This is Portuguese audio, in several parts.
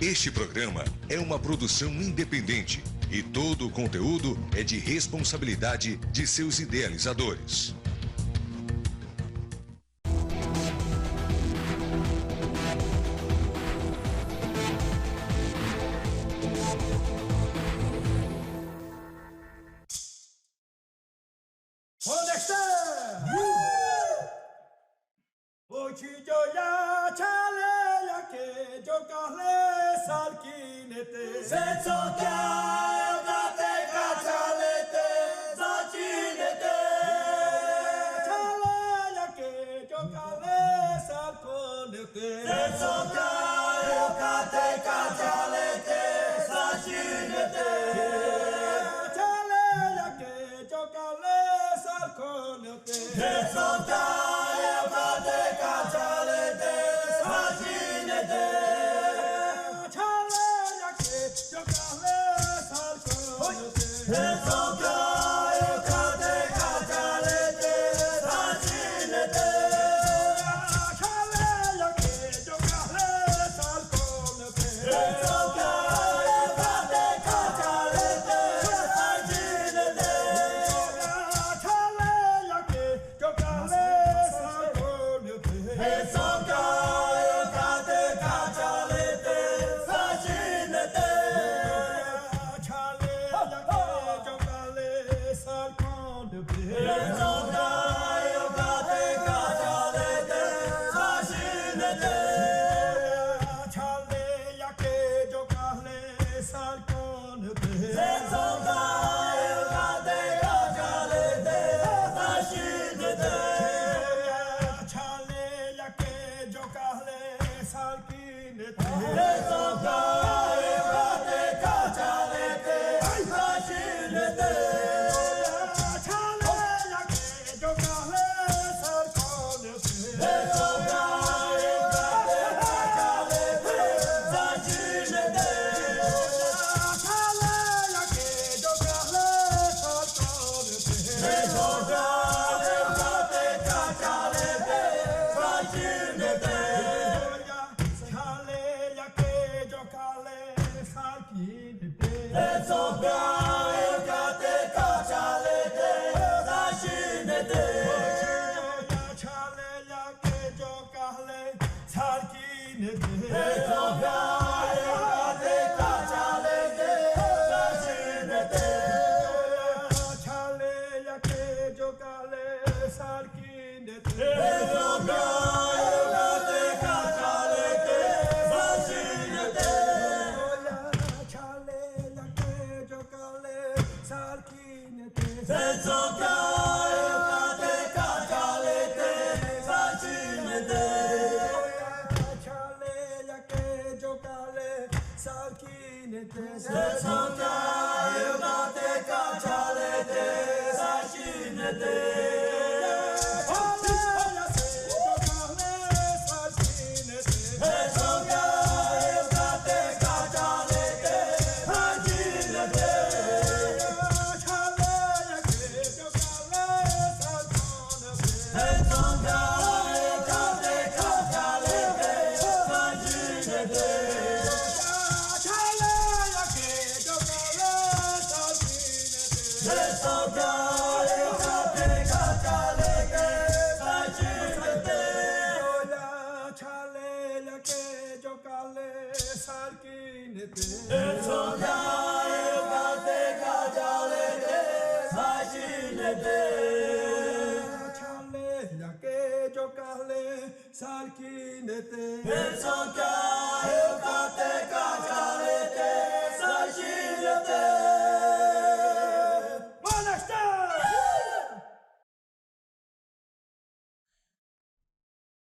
Este programa é uma produção independente e todo o conteúdo é de responsabilidade de seus idealizadores. Onde está? Uchijoya chaleya ke jokale salkinete setsoka yogate kachalete zachinete chaleya ke jokale salkonete setsoka yogate kachalete zachinete chaleya ke jokale salkonete setsoka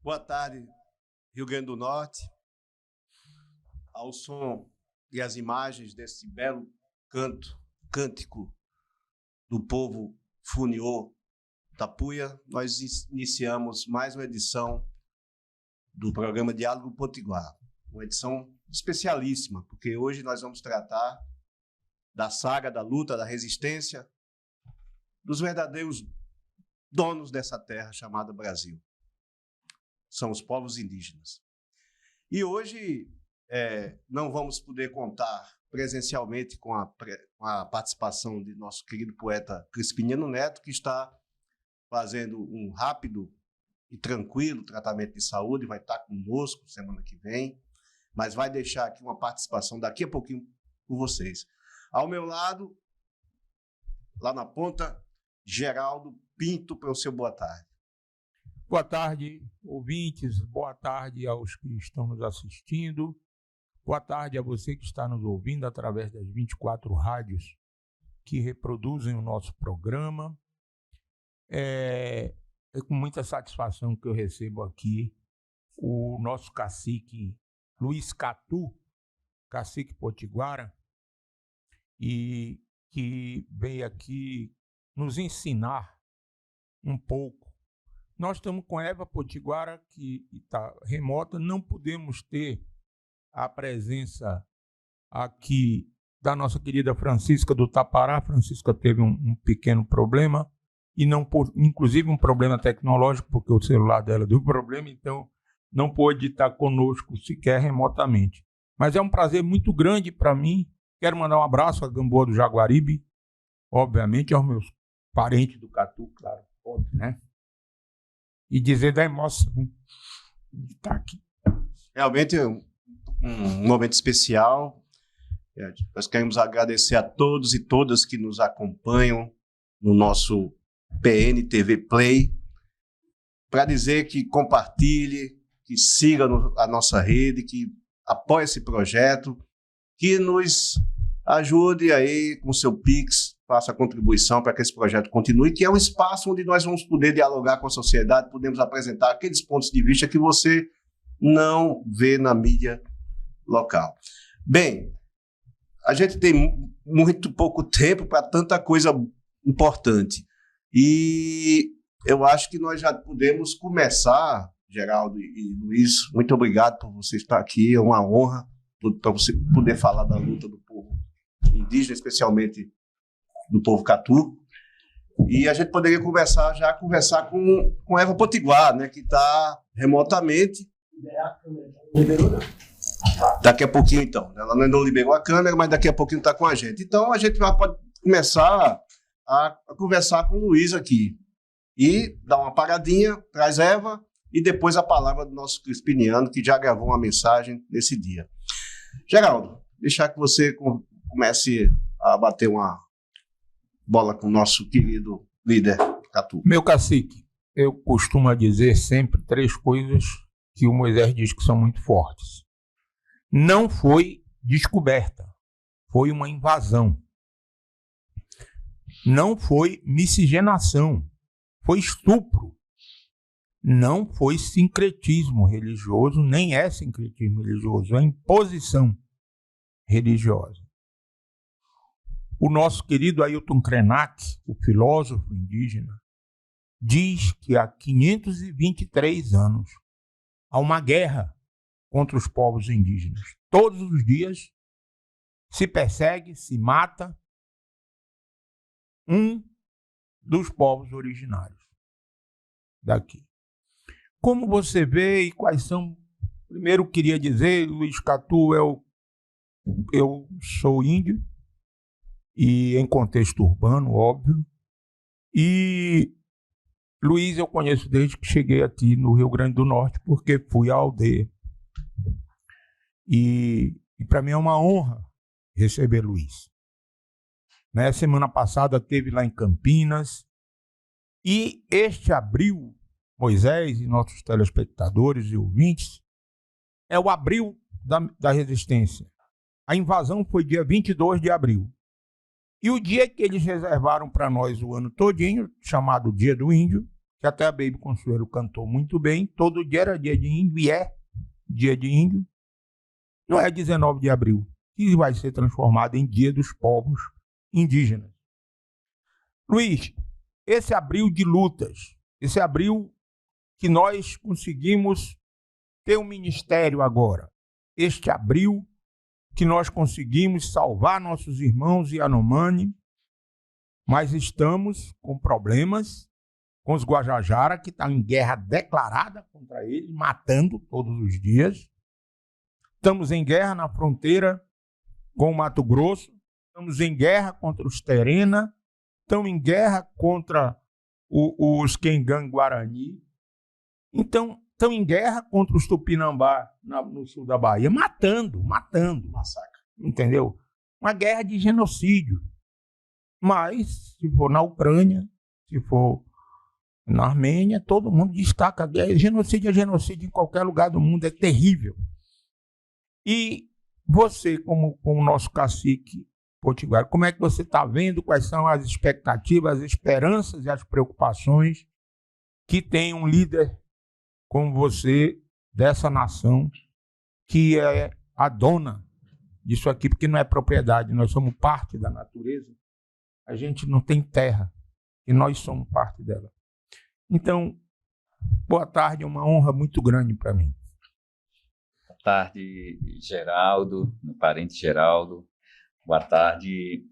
Boa tarde, Rio Grande do Norte. Ao som e as imagens desse belo cântico do povo Funiô Tapuia, nós iniciamos mais uma edição do programa Diálogo Potiguar, uma edição especialíssima, porque hoje nós vamos tratar da saga, da luta, da resistência dos verdadeiros donos dessa terra chamada Brasil. São os povos indígenas. E hoje não vamos poder contar presencialmente com a participação de nosso querido poeta Crispiniano Neto, que está fazendo um rápido e tranquilo tratamento de saúde, vai estar conosco semana que vem, mas vai deixar aqui uma participação daqui a pouquinho com vocês. Ao meu lado, lá na ponta, Geraldo Pinto, para o seu boa tarde. Boa tarde, ouvintes, boa tarde aos que estão nos assistindo, boa tarde a você que está nos ouvindo através das 24 rádios que reproduzem o nosso programa. É com muita satisfação que eu recebo aqui o nosso cacique Luiz Catu, cacique potiguara, e que veio aqui nos ensinar um pouco. Nós estamos com Eva Potiguara, que está remota, não podemos ter a presença aqui da nossa querida Francisca do Tapará. Francisca teve um pequeno problema, e não inclusive um problema tecnológico, porque o celular dela deu problema, então não pôde estar conosco sequer remotamente. Mas é um prazer muito grande para mim. Quero mandar um abraço à Gamboa do Jaguaribe, obviamente aos meus parentes do Catu, claro, óbvio, né? E dizer da emoção de estar aqui. Realmente é um momento especial. Nós queremos agradecer a todos e todas que nos acompanham no nosso PNTV Play, para dizer que compartilhe, que siga a nossa rede, que apoie esse projeto, que nos ajude aí com o seu Pix, faça a contribuição para que esse projeto continue, que é um espaço onde nós vamos poder dialogar com a sociedade, podemos apresentar aqueles pontos de vista que você não vê na mídia local. Bem, a gente tem muito pouco tempo para tanta coisa importante. E eu acho que nós já podemos começar, Geraldo e Luiz, muito obrigado por você estar aqui, é uma honra para você poder falar da luta do povo indígena, especialmente do povo Catu. E a gente poderia conversar com Eva Potiguara, né, que está remotamente. Liberou, não? Daqui a pouquinho, então. Ela ainda não liberou a câmera, mas daqui a pouquinho está com a gente. Então, a gente pode começar a conversar com o Luiz aqui. E dar uma paradinha, traz Eva, e depois a palavra do nosso Crispiniano, que já gravou uma mensagem nesse dia. Geraldo, deixar que você comece a bater uma bola com o nosso querido líder Catu. Meu cacique, eu costumo dizer sempre 3 coisas que o Moisés diz que são muito fortes. Não foi descoberta, foi uma invasão. Não foi miscigenação, foi estupro. Não foi sincretismo religioso, nem é sincretismo religioso, é imposição religiosa. O nosso querido Ailton Krenak, o filósofo indígena, diz que há 523 anos há uma guerra contra os povos indígenas. Todos os dias se persegue, se mata um dos povos originários daqui. Como você vê e quais são... Primeiro queria dizer, Luiz Catu, eu sou índio, e em contexto urbano, óbvio, e Luiz eu conheço desde que cheguei aqui no Rio Grande do Norte, porque fui à aldeia. E para mim é uma honra receber Luiz. Né? Semana passada teve lá em Campinas, e este abril, Moisés e nossos telespectadores e ouvintes, é o abril da resistência. A invasão foi dia 22 de abril. E o dia que eles reservaram para nós o ano todinho, chamado Dia do Índio, que até a Baby Consuelo cantou muito bem, todo dia era dia de índio e é dia de índio, não é 19 de abril, que vai ser transformado em Dia dos Povos Indígenas. Luiz, esse abril de lutas, esse abril que nós conseguimos ter um ministério agora, este abril que nós conseguimos salvar nossos irmãos Yanomami, mas estamos com problemas com os Guajajara, que estão em guerra declarada contra eles, matando todos os dias. Estamos em guerra na fronteira com o Mato Grosso, estamos em guerra contra os Terena, estamos em guerra contra os Quengan-Guarani, então estão em guerra contra os Tupinambá no sul da Bahia, matando, Massacre. entendeu? Uma guerra de genocídio. Mas, se for na Ucrânia, se for na Armênia, todo mundo destaca a guerra. Genocídio é genocídio em qualquer lugar do mundo, é terrível. E você, como o nosso cacique potiguar, como é que você está vendo, quais são as expectativas, as esperanças e as preocupações que tem um líder como você, dessa nação, que é a dona disso aqui, porque não é propriedade, nós somos parte da natureza, a gente não tem terra, e nós somos parte dela. Então, boa tarde, é uma honra muito grande para mim. Boa tarde, Geraldo, meu parente Geraldo. Boa tarde,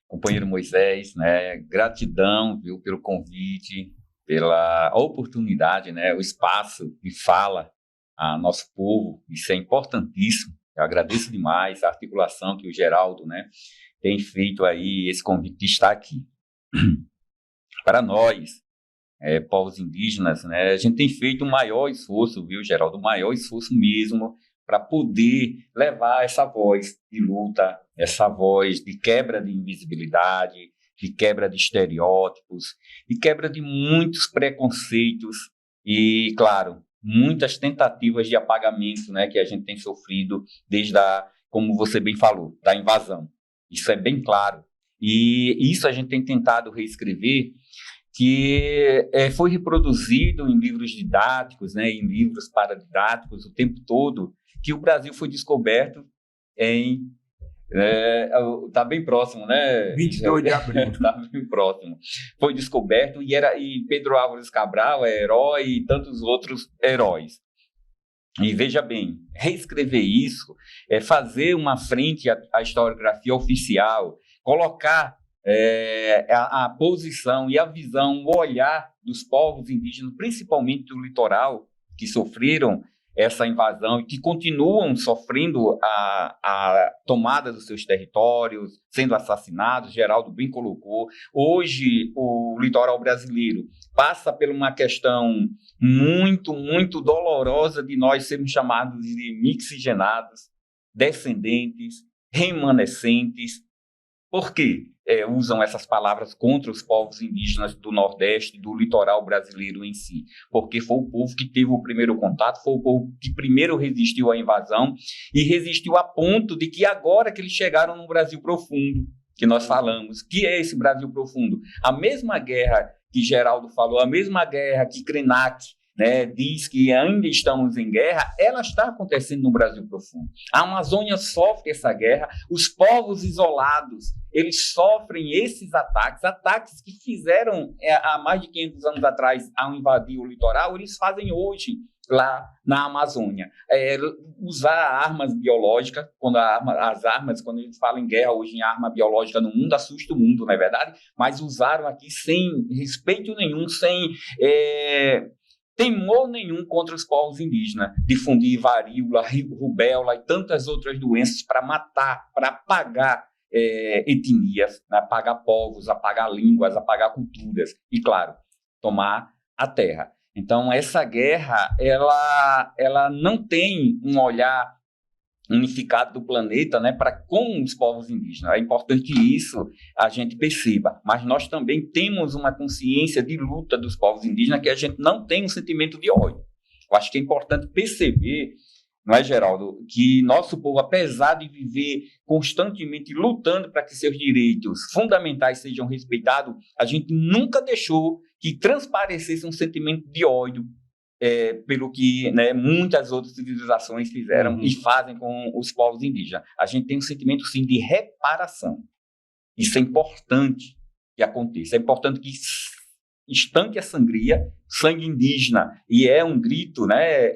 companheiro Moisés, né? Gratidão, viu, pelo convite, pela oportunidade, né? O espaço de fala a nosso povo, isso é importantíssimo. Eu agradeço demais a articulação que o Geraldo, né, tem feito aí, esse convite de estar aqui. Para nós, povos indígenas, né, a gente tem feito o maior esforço, viu, Geraldo? O maior esforço mesmo para poder levar essa voz de luta, essa voz de quebra de invisibilidade, de quebra de estereótipos, de quebra de muitos preconceitos e, claro, muitas tentativas de apagamento, né, que a gente tem sofrido desde como você bem falou, da invasão. Isso é bem claro. E isso a gente tem tentado reescrever, que foi reproduzido em livros didáticos, né, em livros paradidáticos o tempo todo, que o Brasil foi descoberto em... Está bem próximo, né? 22 de abril. Está bem próximo. Foi descoberto e Pedro Álvares Cabral é herói e tantos outros heróis. E veja bem, reescrever isso é fazer uma frente à historiografia oficial, colocar a posição e a visão, o olhar dos povos indígenas, principalmente do litoral, que sofreram essa invasão e que continuam sofrendo a tomada dos seus territórios, sendo assassinados. Geraldo bem colocou. Hoje, o litoral brasileiro passa por uma questão muito, muito dolorosa de nós sermos chamados de mixigenados, descendentes, remanescentes. Por quê? Usam essas palavras contra os povos indígenas do Nordeste, do litoral brasileiro em si, porque foi o povo que teve o primeiro contato, foi o povo que primeiro resistiu à invasão e resistiu a ponto de que agora que eles chegaram no Brasil profundo, que nós falamos, que é esse Brasil profundo? A mesma guerra que Geraldo falou, a mesma guerra que Krenak, né, diz que ainda estamos em guerra, ela está acontecendo no Brasil profundo. A Amazônia sofre essa guerra, os povos isolados, eles sofrem esses ataques que fizeram há mais de 500 anos atrás ao invadir o litoral, eles fazem hoje lá na Amazônia. Usar armas biológicas, quando a gente fala em guerra hoje em arma biológica no mundo, assusta o mundo, não é verdade? Mas usaram aqui sem respeito nenhum, sem... temor nenhum contra os povos indígenas, difundir varíola, rubéola e tantas outras doenças para matar, para apagar etnias, apagar povos, apagar línguas, apagar culturas e, claro, tomar a terra. Então, essa guerra, ela não tem um olhar unificado do planeta, né, para com os povos indígenas. É importante que isso a gente perceba, mas nós também temos uma consciência de luta dos povos indígenas que a gente não tem um sentimento de ódio. Eu acho que é importante perceber, não é, Geraldo, que nosso povo, apesar de viver constantemente lutando para que seus direitos fundamentais sejam respeitados, a gente nunca deixou que transparecesse um sentimento de ódio pelo que, né, muitas outras civilizações fizeram e fazem com os povos indígenas. A gente tem um sentimento, sim, de reparação. Isso é importante que aconteça. É importante que estanque a sangria, sangue indígena, e é um grito, né,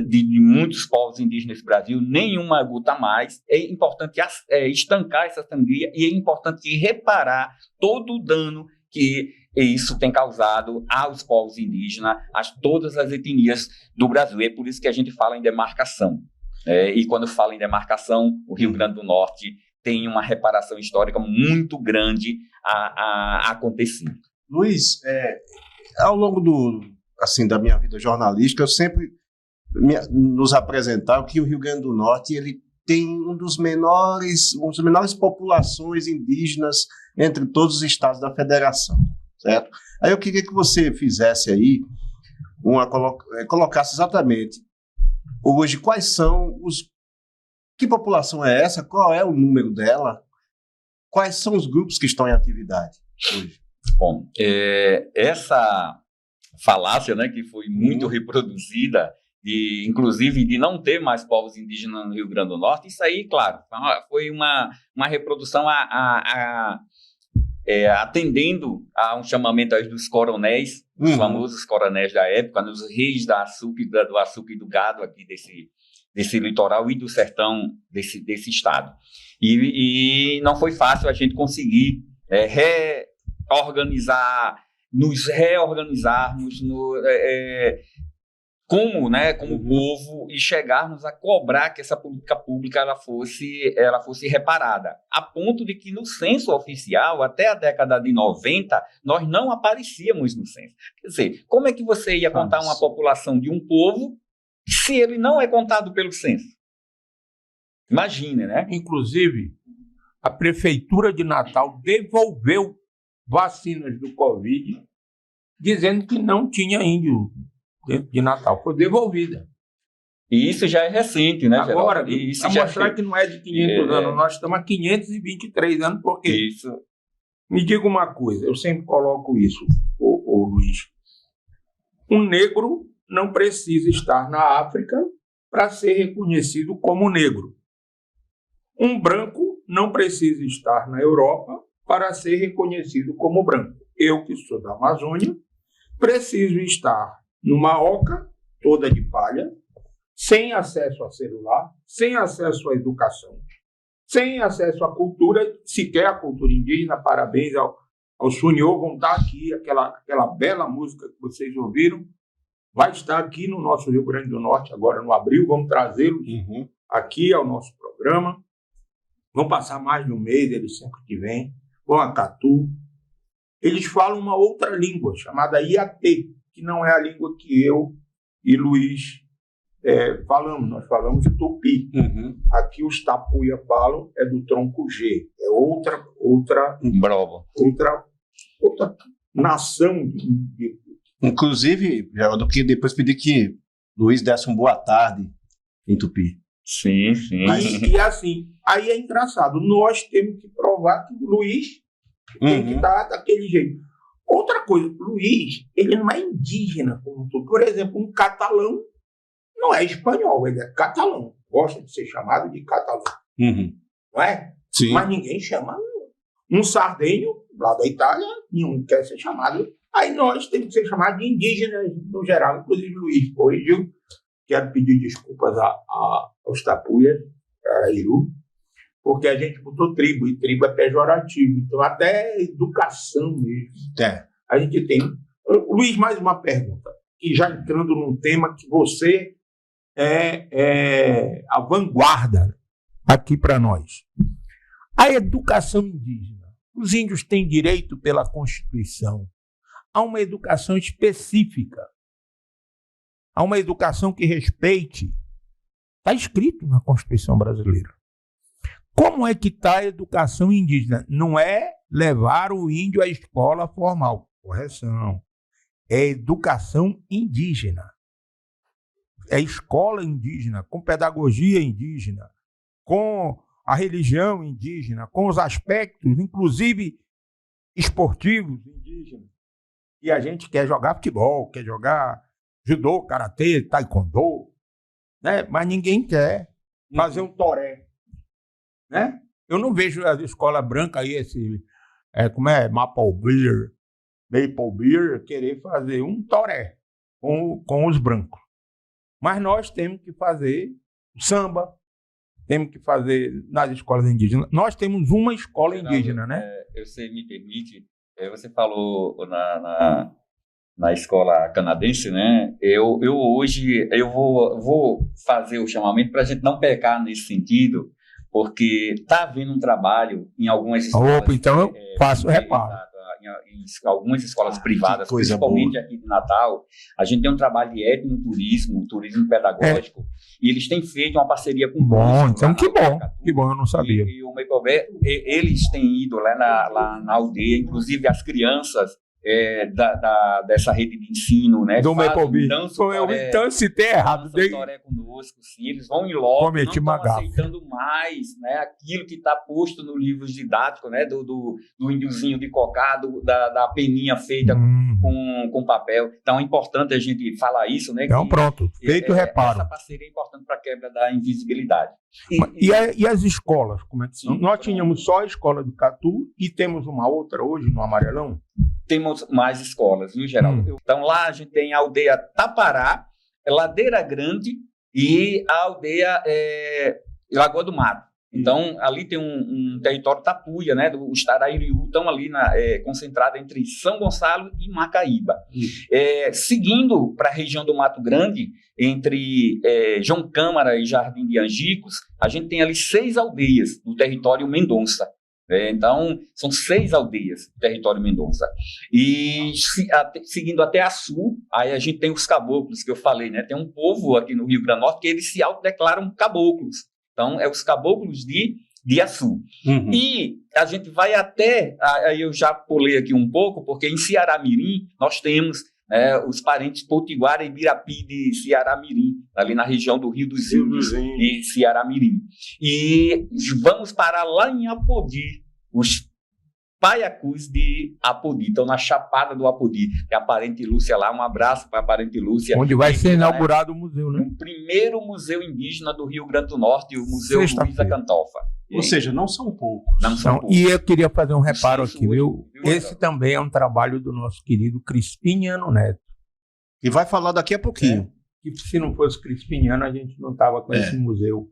de muitos povos indígenas nesse Brasil, nenhuma gota a mais. É importante estancar essa sangria e é importante reparar todo o dano que e isso tem causado aos povos indígenas, a todas as etnias do Brasil. E é por isso que a gente fala em demarcação. E quando fala em demarcação, o Rio Grande do Norte tem uma reparação histórica muito grande a acontecer. Luiz, ao longo da minha vida jornalística, eu sempre nos apresentava que o Rio Grande do Norte ele tem uma das menores populações indígenas entre todos os estados da federação, certo? Aí eu queria que você fizesse aí, colocasse exatamente hoje quais são que população é essa, qual é o número dela, quais são os grupos que estão em atividade hoje. Bom, essa falácia, né, que foi muito reproduzida, inclusive de não ter mais povos indígenas no Rio Grande do Norte, isso aí, claro, foi uma reprodução atendendo a um chamamento dos coronéis, os famosos coronéis da época, os reis do açúcar e do gado aqui desse litoral e do sertão desse estado. E não foi fácil a gente conseguir nos reorganizarmos como povo e chegarmos a cobrar que essa política pública ela fosse reparada, a ponto de que no censo oficial, até a década de 90, nós não aparecíamos no censo. Quer dizer, como é que você ia contar uma população de um povo se ele não é contado pelo censo? Imagine, né? Inclusive, a Prefeitura de Natal devolveu vacinas do Covid, dizendo que não tinha índio dentro de Natal. Foi devolvida. E isso já é recente, né, Geraldo? Agora, para mostrar que não é de 500 anos, nós estamos há 523 anos, porque... Isso. Me diga uma coisa, eu sempre coloco isso, ô Luiz. Um negro não precisa estar na África para ser reconhecido como negro. Um branco não precisa estar na Europa para ser reconhecido como branco. Eu, que sou da Amazônia, preciso estar numa oca toda de palha, sem acesso a celular, sem acesso à educação, sem acesso à cultura, sequer à cultura indígena. Parabéns ao Sunhô, vão estar aqui, aquela bela música que vocês ouviram, vai estar aqui no nosso Rio Grande do Norte, agora no abril, vamos trazê-los aqui ao nosso programa. Vão passar mais de um mês, eles sempre que vêm, vão a Catu. Eles falam uma outra língua, chamada Iatê, que não é a língua que eu e Luiz falamos. Nós falamos Tupi. Aqui os Tapuia falam do tronco G. É outra nação. Inclusive, Geraldo, que depois pedi que Luiz desse uma boa tarde em Tupi. Sim, sim. E assim, aí é engraçado. Nós temos que provar que o Luiz tem que estar daquele jeito. Outra coisa, Luiz, ele não é indígena como tu. Por exemplo, um catalão não é espanhol, ele é catalão. Gosta de ser chamado de catalão. Não é? Sim. Mas ninguém chama um sardenho, lá da Itália, nenhum quer ser chamado. Aí nós temos que ser chamados de indígenas no geral. Inclusive, Luiz corrigiu. Quero pedir desculpas aos Tapuias, a Iru, porque a gente botou tribo, e tribo é pejorativo. Então, até educação mesmo. A gente tem. Luiz, mais uma pergunta. E já entrando num tema que você é a vanguarda aqui para nós. A educação indígena. Os índios têm direito pela Constituição a uma educação específica, a uma educação que respeite. Está escrito na Constituição brasileira. Como é que está a educação indígena? Não é levar o índio à escola formal. Correção. É educação indígena. É escola indígena, com pedagogia indígena, com a religião indígena, com os aspectos, inclusive esportivos indígenas. E a gente quer jogar futebol, quer jogar judô, karatê, taekwondo, né? Mas ninguém quer fazer um toré, né? Eu não vejo a escola branca aí, Maple Beer, querer fazer um toré com os brancos. Mas nós temos que fazer samba, temos que fazer nas escolas indígenas. Nós temos uma escola indígena, né? Você me permite, Você falou na escola canadense, né? Eu hoje vou fazer o chamamento para a gente não pecar nesse sentido, porque está havendo um trabalho em algumas escolas. Opa, então eu faço reparo. Em algumas escolas privadas, principalmente aqui de Natal, a gente tem um trabalho de etnoturismo, turismo pedagógico, e eles têm feito uma parceria com o Bom, então que bom, eu não sabia. E o Meipobé, eles têm ido lá na aldeia, inclusive as crianças dessa rede de ensino, né? Do Meipobé. Então citei errado. Toré conosco, sim, eles vão em loco, cometi não uma estão gafe. aceitando mais, né, aquilo que está posto no livro didático, né, do índiozinho de cocado, da peninha feita com papel. Então é importante a gente falar isso, né? Então pronto, feito o reparo. Essa parceria é importante para a quebra da invisibilidade. E as escolas, como é que são? Nós tínhamos só a escola do Catu e temos uma outra hoje no Amarelão? Temos mais escolas, no geral. Então lá a gente tem a aldeia Tapará, Ladeira Grande e a aldeia Lagoa do Mato. Então, ali tem um território Tapuia, né, os Tarairiú, estão ali concentrado entre São Gonçalo e Macaíba. Seguindo para a região do Mato Grande, entre João Câmara e Jardim de Angicos, a gente tem ali 6 aldeias do território Mendonça. Então, são 6 aldeias do território Mendonça. E seguindo até a sul, aí a gente tem os caboclos, que eu falei, né? Tem um povo aqui no Rio Grande do Norte que eles se autodeclaram caboclos. Então, os caboclos de Açu. E a gente vai até, aí eu já pulei aqui um pouco, porque em Ceará-Mirim nós temos os parentes Potiguara e Birapi de Ceará-Mirim, ali na região do Rio dos Índios e Ceará-Mirim. E vamos parar lá em Apodi, os Paiacus de Apodi, então na Chapada do Apodi, que é a parente Lúcia lá, um abraço para a parente Lúcia. Onde vai ser inaugurado o museu, né? O primeiro museu indígena do Rio Grande do Norte, o Museu Luísa Cantofa. Ou seja, não são poucos. Não são poucos. E eu queria fazer um reparo aqui, viu? Esse também é um trabalho do nosso querido Crispiniano Neto. E vai falar daqui a pouquinho. Que se não fosse Crispiniano, a gente não estava com esse museu.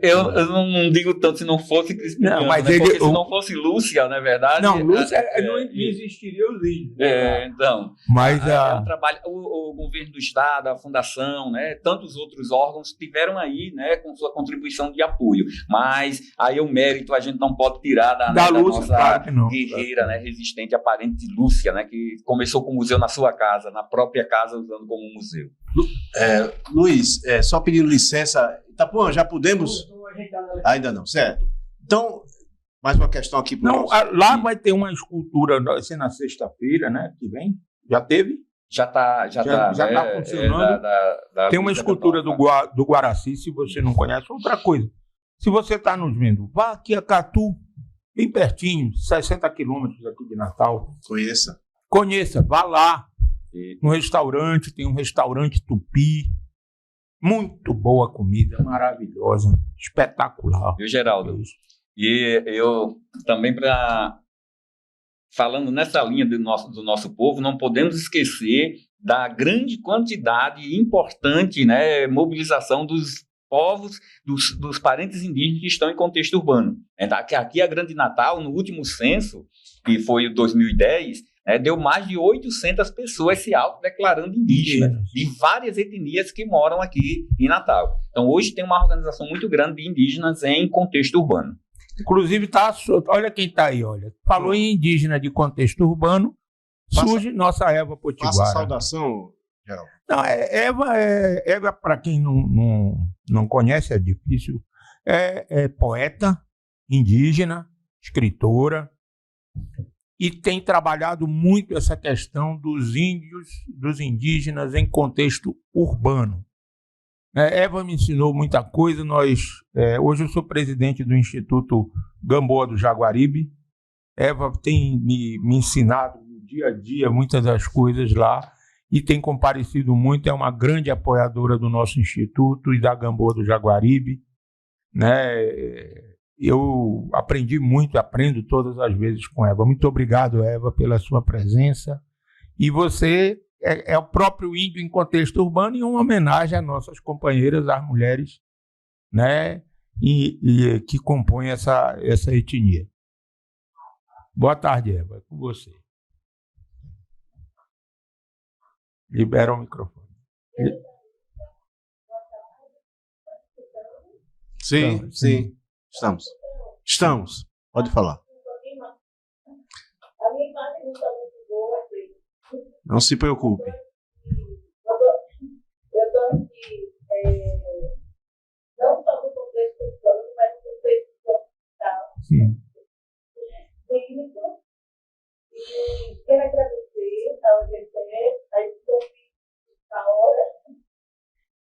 Eu não digo tanto se não fosse Crispiniano, não, mas né? Porque se não fosse Lúcia, na verdade... Não, Lúcia não existiria os índios. Então, mas o trabalho, o governo do Estado, a Fundação, né, tantos outros órgãos tiveram aí, né, com sua contribuição de apoio. Mas aí o mérito a gente não pode tirar da Lúcia, nossa claro guerreira, né, resistente, aparente Lúcia, né, que começou com o museu na sua casa, na própria casa, usando como museu. Luiz, só pedindo licença... Itapuã, já podemos? Ainda não, certo. Então, mais uma questão aqui para Não, lá vai ter uma escultura, vai ser na sexta-feira, né? Que vem? Já teve? Já está funcionando. Tem uma escultura do Guaraci, se você não conhece. Outra coisa, se você está nos vendo, vá aqui a Catu, bem pertinho, 60 quilômetros aqui de Natal. Conheça, vá lá. No restaurante, tem um restaurante Tupi. Muito boa comida, maravilhosa, espetacular. Viu, Geraldo? E eu também, falando nessa linha do nosso povo, não podemos esquecer da grande quantidade e importante, né, mobilização dos povos, dos parentes indígenas que estão em contexto urbano. Aqui a Grande Natal, no último censo, que foi o 2010, deu mais de 800 pessoas se autodeclarando indígenas, de várias etnias que moram aqui em Natal. Então, hoje tem uma organização muito grande de indígenas em contexto urbano. Inclusive, olha quem está aí, olha. Falou em indígena de contexto urbano, surge nossa Eva Potiguara. Faça a saudação, Geraldo. Não, Eva, para quem não conhece, é difícil, é poeta, indígena, escritora, e tem trabalhado muito essa questão dos índios, dos indígenas em contexto urbano. Eva me ensinou muita coisa. Hoje eu sou presidente do Instituto Gamboa do Jaguaribe. Eva tem me ensinado no dia a dia muitas das coisas lá e tem comparecido muito, é uma grande apoiadora do nosso instituto e da Gamboa do Jaguaribe, né? Eu aprendi muito, aprendo todas as vezes com Eva. Muito obrigado, Eva, pela sua presença. E você é o próprio índio em contexto urbano e uma homenagem às nossas companheiras, às mulheres, né, e que compõem essa etnia. Boa tarde, Eva. É com você. Libera o microfone. Sim, sim. Estamos. Pode falar. Não se preocupe. Eu estou aqui, não só no contexto urbano, mas no contexto social, clínico, e quero agradecer ao UGT, a esse convite da hora,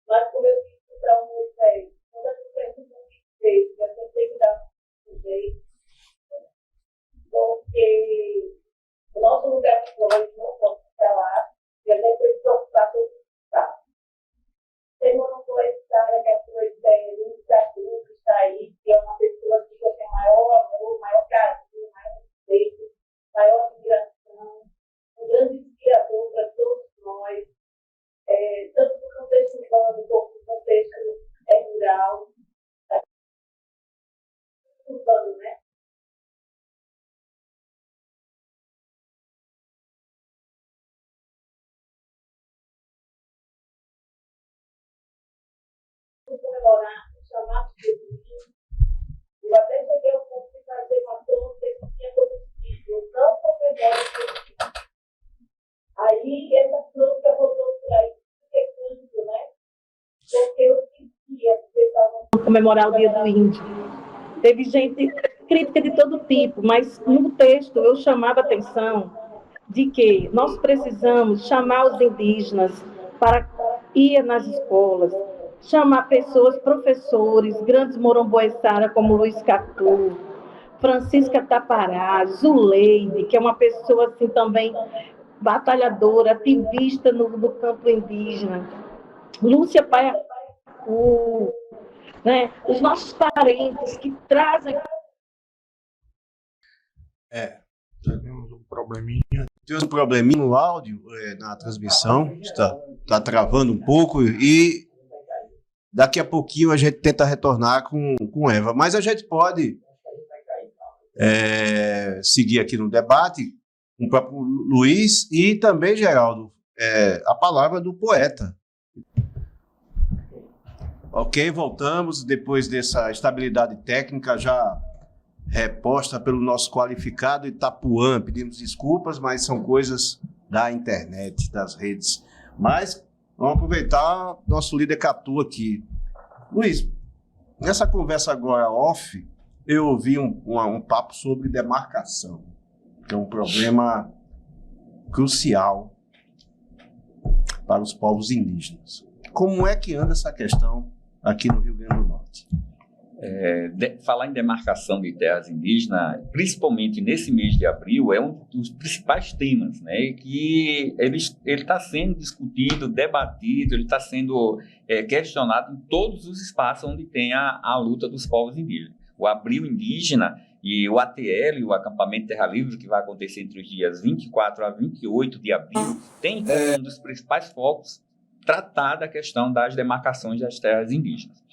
mas como eu disse para o Moisés, quando acontece um convite desse, eu tentei me dar um jeito, porque o nosso lugar de hoje não pode ficar lá, e a gente precisa ocupar todos os espaços. Tem uma universitária que é a Luísa que está aí, que é uma pessoa que tem maior amor, maior carinho, maior respeito, maior admiração, um grande inspirador para todos nós, tanto no contexto urbano como no contexto rural. Urbano, né? Comemorar, chamar de Jesus. Eu até cheguei ao ponto de fazer uma trouxa que tinha acontecido. Eu não comemoro Jesus. Aí essa trouxa rodou por aí, pegando, né? Porque eu sentia que estavam comemorar o Dia do Índio. Teve gente, crítica de todo tipo, mas no texto eu chamava a atenção de que nós precisamos chamar os indígenas para ir nas escolas, chamar pessoas, professores, grandes moromboessara como Luiz Catu, Francisca Tapará, Zuleide, que é uma pessoa assim também batalhadora, ativista no campo indígena, Lúcia Paiacu, né? Os nossos parentes que trazem... Tivemos um probleminha. Tivemos um probleminha no áudio, na transmissão, está travando um pouco e daqui a pouquinho a gente tenta retornar com Eva. Mas a gente pode seguir aqui no debate com o próprio Luiz e também, Geraldo, a palavra do poeta. Ok, voltamos depois dessa estabilidade técnica já reposta pelo nosso qualificado Itapuã. Pedimos desculpas, mas são coisas da internet, das redes. Mas vamos aproveitar nosso líder Catu aqui. Luiz, nessa conversa agora off, eu ouvi um papo sobre demarcação, que é um problema crucial para os povos indígenas. Como é que anda essa questão aqui no Rio Grande do Norte? Falar em demarcação de terras indígenas, principalmente nesse mês de abril, é um dos principais temas, né? Que ele está sendo discutido, debatido, ele está sendo questionado em todos os espaços onde tem a luta dos povos indígenas. O Abril Indígena e o ATL, o Acampamento Terra Livre, que vai acontecer entre os dias 24 a 28 de abril, tem como um dos principais focos tratar da questão das demarcações das terras indígenas.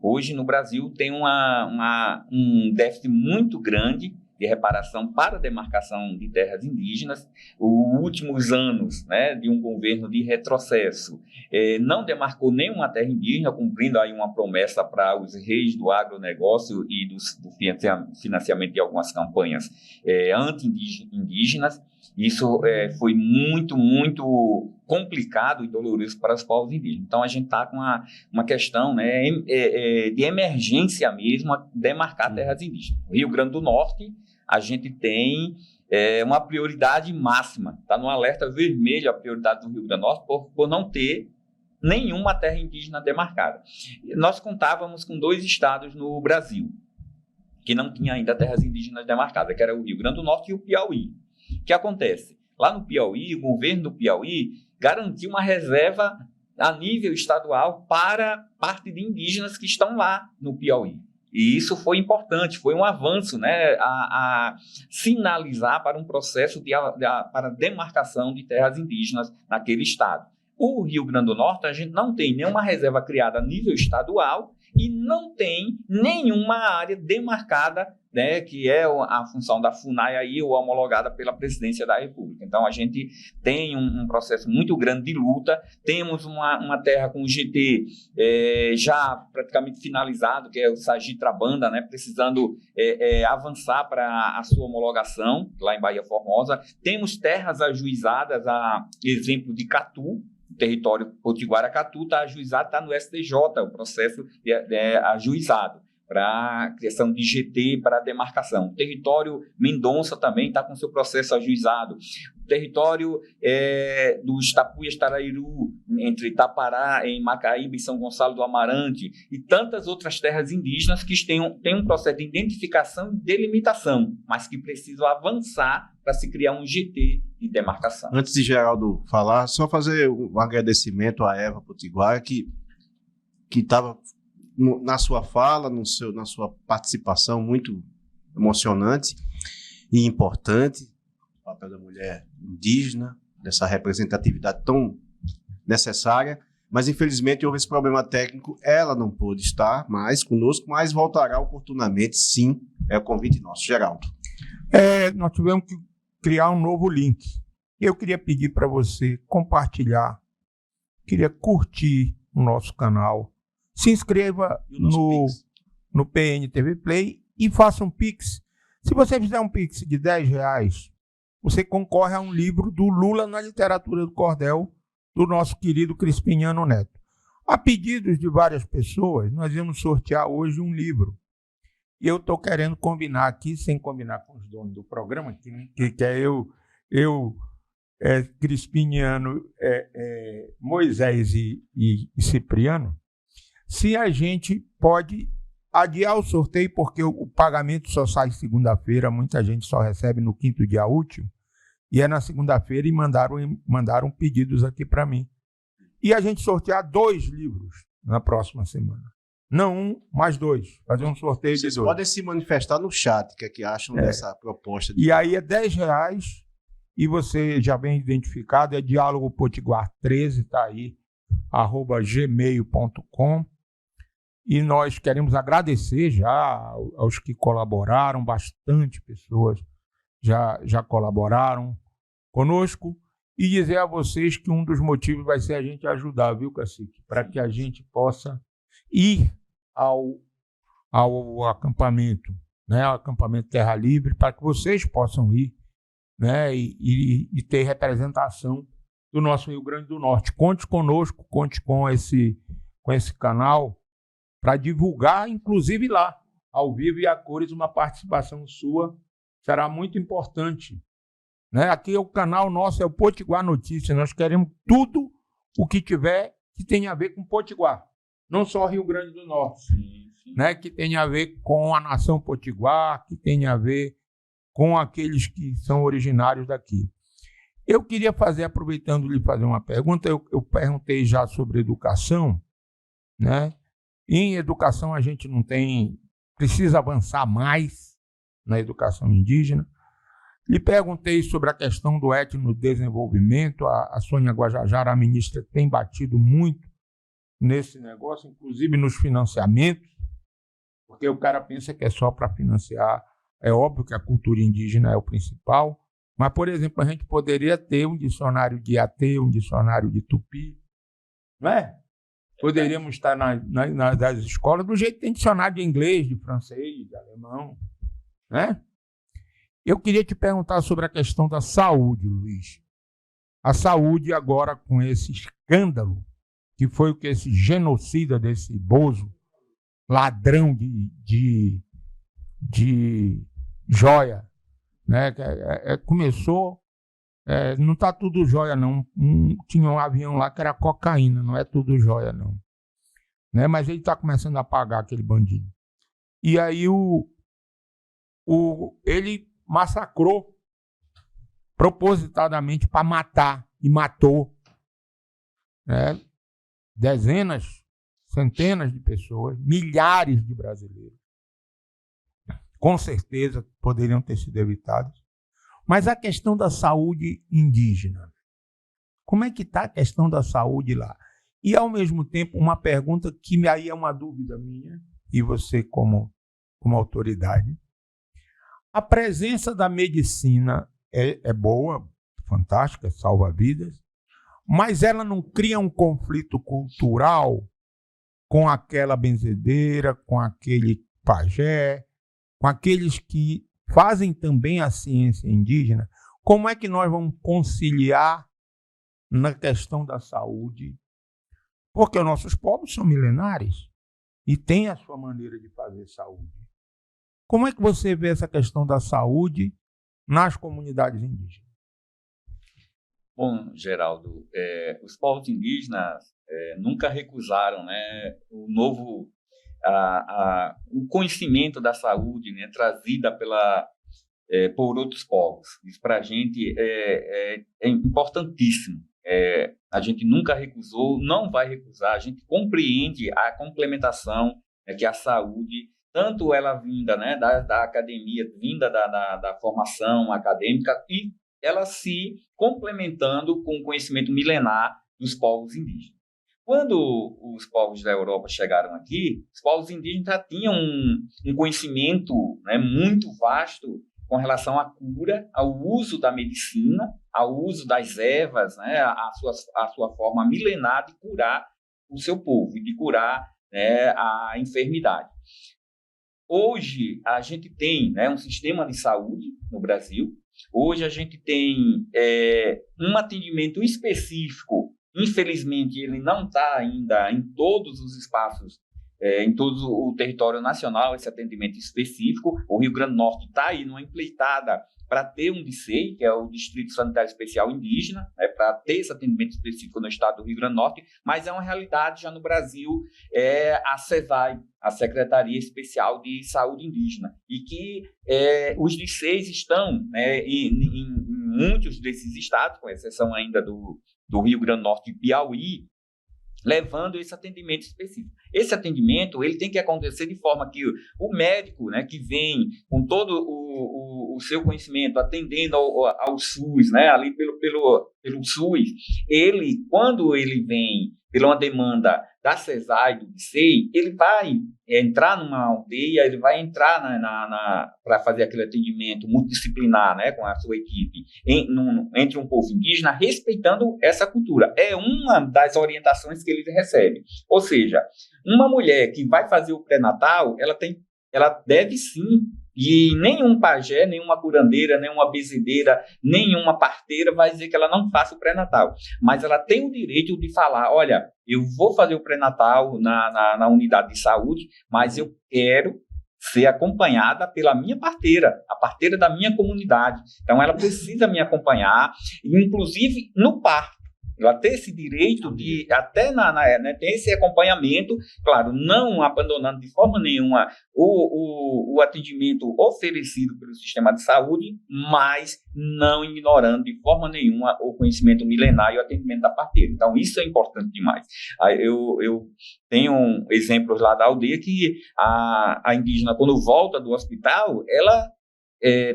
Hoje, no Brasil, tem um déficit muito grande de reparação para a demarcação de terras indígenas. Os últimos anos, né, de um governo de retrocesso, não demarcou nenhuma terra indígena, cumprindo aí uma promessa para os reis do agronegócio e do financiamento de algumas campanhas anti-indígenas. Isso foi muito, muito complicado e doloroso para os povos indígenas. Então, a gente está com uma questão, né, de emergência mesmo, a demarcar terras indígenas. No Rio Grande do Norte, a gente tem uma prioridade máxima. Está no alerta vermelho a prioridade do Rio Grande do Norte por não ter nenhuma terra indígena demarcada. Nós contávamos com 2 estados no Brasil que não tinham ainda terras indígenas demarcadas, que era o Rio Grande do Norte e o Piauí. O que acontece? Lá no Piauí, o governo do Piauí garantiu uma reserva a nível estadual para parte de indígenas que estão lá no Piauí. E isso foi importante, foi um avanço, né, a sinalizar para um processo para demarcação de terras indígenas naquele estado. O Rio Grande do Norte, a gente não tem nenhuma reserva criada a nível estadual e não tem nenhuma área demarcada né, que é a função da FUNAI aí, homologada pela Presidência da República. Então, a gente tem um processo muito grande de luta, temos uma terra com o GT já praticamente finalizado, que é o Sagitrabanda, né, precisando avançar para a sua homologação, lá em Bahia Formosa. Temos terras ajuizadas, a exemplo de Catu, o território Potiguara-Catu está ajuizado, está no STJ, o processo ajuizado para a criação de GT para a demarcação. O território Mendonça também está com seu processo ajuizado. O território dos Tapuias-Tarairu, entre Itapará, em Macaíba e São Gonçalo do Amarante, e tantas outras terras indígenas que têm um processo de identificação e delimitação, mas que precisam avançar para se criar um GT de demarcação. Antes de Geraldo falar, só fazer um agradecimento à Eva Potiguara, que estava na sua fala, na sua participação muito emocionante e importante, o papel da mulher indígena, dessa representatividade tão necessária, mas infelizmente houve esse problema técnico, ela não pôde estar mais conosco, mas voltará oportunamente, sim, é o convite nosso. Geraldo. Nós tivemos que criar um novo link. Eu queria pedir para você compartilhar, queria curtir o nosso canal, se inscreva no PNTV Play e faça um Pix. Se você fizer um Pix de R$10, você concorre a um livro do Lula na literatura do cordel, do nosso querido Crispiniano Neto. A pedidos de várias pessoas, nós vamos sortear hoje um livro. E eu estou querendo combinar aqui, sem combinar com os donos do programa, que é eu Crispiniano, Moisés e Cipriano, se a gente pode adiar o sorteio, porque o pagamento só sai segunda-feira, muita gente só recebe no 5º dia útil, e é na segunda-feira, e mandaram pedidos aqui para mim. E a gente sortear 2 livros na próxima semana. Não um, mas 2. Fazer um sorteio de 2. Vocês podem se manifestar no chat, o que acham dessa proposta. E aí é R$10, e você já bem identificado, é Diálogo Potiguar 13, está aí, @gmail.com. E nós queremos agradecer já aos que colaboraram, bastante pessoas já colaboraram conosco, e dizer a vocês que um dos motivos vai ser a gente ajudar, viu, Cacique? Para que a gente possa ir ao acampamento, né? Ao acampamento Terra Livre, para que vocês possam ir, né? E ter representação do nosso Rio Grande do Norte. Conte conosco, conte com esse canal, para divulgar, inclusive lá, ao vivo e a cores, uma participação sua será muito importante. Né? Aqui o canal nosso é o Potiguar Notícias, nós queremos tudo o que tiver que tenha a ver com Potiguar, não só Rio Grande do Norte, sim. Né? Que tenha a ver com a nação Potiguar, que tenha a ver com aqueles que são originários daqui. Eu queria aproveitando lhe fazer uma pergunta, eu perguntei já sobre educação, né? Em educação a gente precisa avançar mais na educação indígena. Lhe perguntei sobre a questão do etnodesenvolvimento, a Sônia Guajajara, a ministra, tem batido muito nesse negócio, inclusive nos financiamentos, porque o cara pensa que é só para financiar. É óbvio que a cultura indígena é o principal, mas, por exemplo, a gente poderia ter um dicionário de Iatê, um dicionário de Tupi, não é? Poderíamos estar nas escolas do jeito que tem dicionário de inglês, de francês, de alemão, né? Eu queria te perguntar sobre a questão da saúde, Luiz. A saúde agora com esse escândalo, que foi o que esse genocida desse Bozo, ladrão de joia, né? Começou, não está tudo joia, não. Tinha um avião lá que era cocaína, não é tudo joia, não. Né? Mas ele está começando a pagar aquele bandido. E aí ele massacrou propositadamente para matar, e matou, né? Dezenas, centenas de pessoas, milhares de brasileiros. Com certeza poderiam ter sido evitados. Mas a questão da saúde indígena, como é que está a questão da saúde lá? E, ao mesmo tempo, uma pergunta que aí é uma dúvida minha, e você como autoridade. A presença da medicina é boa, fantástica, salva vidas, mas ela não cria um conflito cultural com aquela benzedeira, com aquele pajé, com aqueles que fazem também a ciência indígena. Como é que nós vamos conciliar na questão da saúde? Porque os nossos povos são milenares e têm a sua maneira de fazer saúde. Como é que você vê essa questão da saúde nas comunidades indígenas? Bom, Geraldo, os povos indígenas nunca recusaram, né, o conhecimento da saúde, né, trazida por outros povos. Isso para a gente é importantíssimo. A gente nunca recusou, não vai recusar. A gente compreende a complementação que a saúde, tanto ela vinda, né, da academia, vinda da formação acadêmica, e ela se complementando com o conhecimento milenar dos povos indígenas. Quando os povos da Europa chegaram aqui, os povos indígenas já tinham um conhecimento, né, muito vasto com relação à cura, ao uso da medicina, ao uso das ervas, né, a sua forma milenar de curar o seu povo e de curar, né, a enfermidade. Hoje, a gente tem, né, um sistema de saúde no Brasil. Hoje, a gente tem um atendimento específico. Infelizmente, ele não está ainda em todos os espaços, em todo o território nacional, esse atendimento específico. O Rio Grande do Norte está aí numa empreitada para ter um DSEI, que é o Distrito Sanitário Especial Indígena, né, para ter esse atendimento específico no estado do Rio Grande do Norte, mas é uma realidade já no Brasil, a SESAI, a Secretaria Especial de Saúde Indígena, e que os DSEIs estão, né, em muitos desses estados, com exceção ainda do Rio Grande do Norte e Piauí, levando esse atendimento específico. Esse atendimento ele tem que acontecer de forma que o médico, né, que vem com todo o seu conhecimento, atendendo ao SUS, né, ali pelo SUS, ele, quando ele vem pela uma demanda da CESAI, do DSEI, ele vai entrar numa aldeia, ele vai entrar para fazer aquele atendimento multidisciplinar, né, com a sua equipe, entre um povo indígena, respeitando essa cultura. É uma das orientações que ele recebe. Ou seja, uma mulher que vai fazer o pré-natal, ela deve sim, e nenhum pajé, nenhuma curandeira, nenhuma benzedeira, nenhuma parteira vai dizer que ela não faça o pré-natal. Mas ela tem o direito de falar, olha, eu vou fazer o pré-natal na unidade de saúde, mas eu quero ser acompanhada pela minha parteira, a parteira da minha comunidade. Então, ela precisa me acompanhar, inclusive no parto. Ela tem esse direito de, até né, ter esse acompanhamento, claro, não abandonando de forma nenhuma o atendimento oferecido pelo sistema de saúde, mas não ignorando de forma nenhuma o conhecimento milenar e o atendimento da parteira. Então, isso é importante demais. Eu tenho exemplos lá da aldeia que a indígena, quando volta do hospital, ela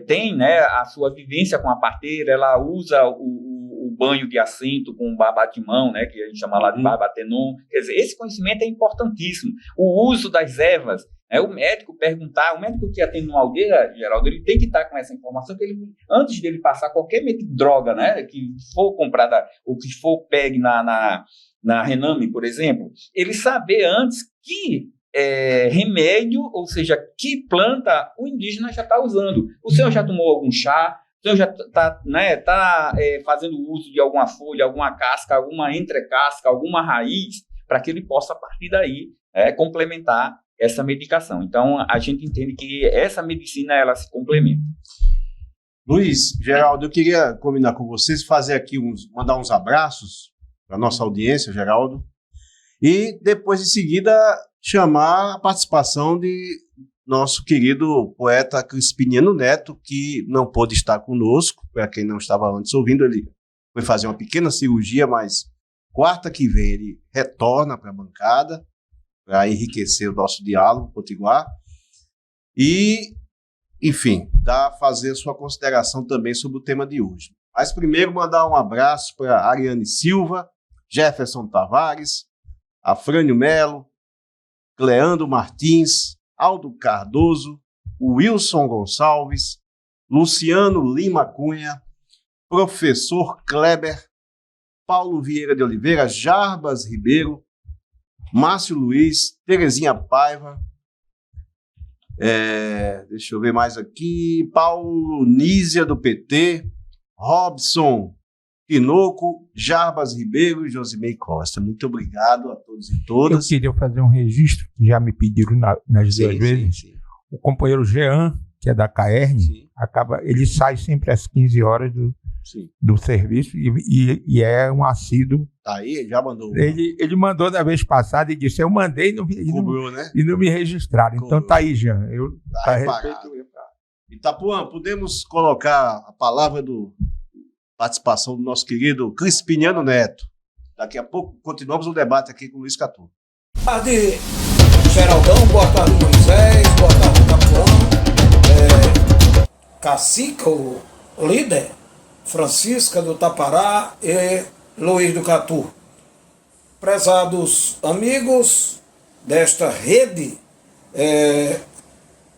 tem, né, a sua vivência com a parteira, ela usa o banho de assento com babá de mão, né, que a gente chama lá de babatenon. Quer dizer, esse conhecimento é importantíssimo. O uso das ervas, né, o médico que atende numa aldeia, Geraldo, ele tem que estar com essa informação, que ele, antes dele passar qualquer droga, né, que for comprada ou que for pegue na Rename, por exemplo, ele saber antes que remédio, ou seja, que planta o indígena já está usando. O senhor já tomou algum chá? O senhor já está, né, fazendo uso de alguma folha, alguma casca, alguma entrecasca, alguma raiz, para que ele possa, a partir daí, complementar essa medicação. Então, a gente entende que essa medicina, ela se complementa. Luiz, Geraldo, eu queria combinar com vocês, fazer aqui mandar uns abraços para a nossa audiência, Geraldo, e depois, em seguida, chamar a participação de nosso querido poeta Crispiniano Neto, que não pôde estar conosco. Para quem não estava antes ouvindo, ele foi fazer uma pequena cirurgia, mas quarta que vem ele retorna para a bancada para enriquecer o nosso diálogo potiguar. E, enfim, fazer sua consideração também sobre o tema de hoje. Mas primeiro mandar um abraço para Ariane Silva, Jefferson Tavares, Afrânio Melo, Cleandro Martins, Aldo Cardoso, Wilson Gonçalves, Luciano Lima Cunha, professor Kleber, Paulo Vieira de Oliveira, Jarbas Ribeiro, Márcio Luiz, Terezinha Paiva, deixa eu ver mais aqui, Paulo Nízia do PT, Robson Tinoco, Jarbas Ribeiro e Josimei Costa. Muito obrigado a todos e todas. Eu queria fazer um registro, que já me pediram nas duas vezes. Sim. O companheiro Jean, que é da CAERN, ele sai sempre às 15 horas do serviço e é um assíduo. Tá aí, já mandou. Ele mandou da vez passada e disse, eu mandei e não me registraram. Então tá aí, Jean. Tá respeito. Itapuã, podemos colocar a palavra participação do nosso querido Crispiniano Neto. Daqui a pouco continuamos o debate aqui com o Luiz Catu. Boa tarde, Geraldão. Boa tarde, Moisés. Boa tarde, Itapuã. Cacica, o líder, Francisca do Tapará e Luiz do Catu. Prezados amigos desta rede,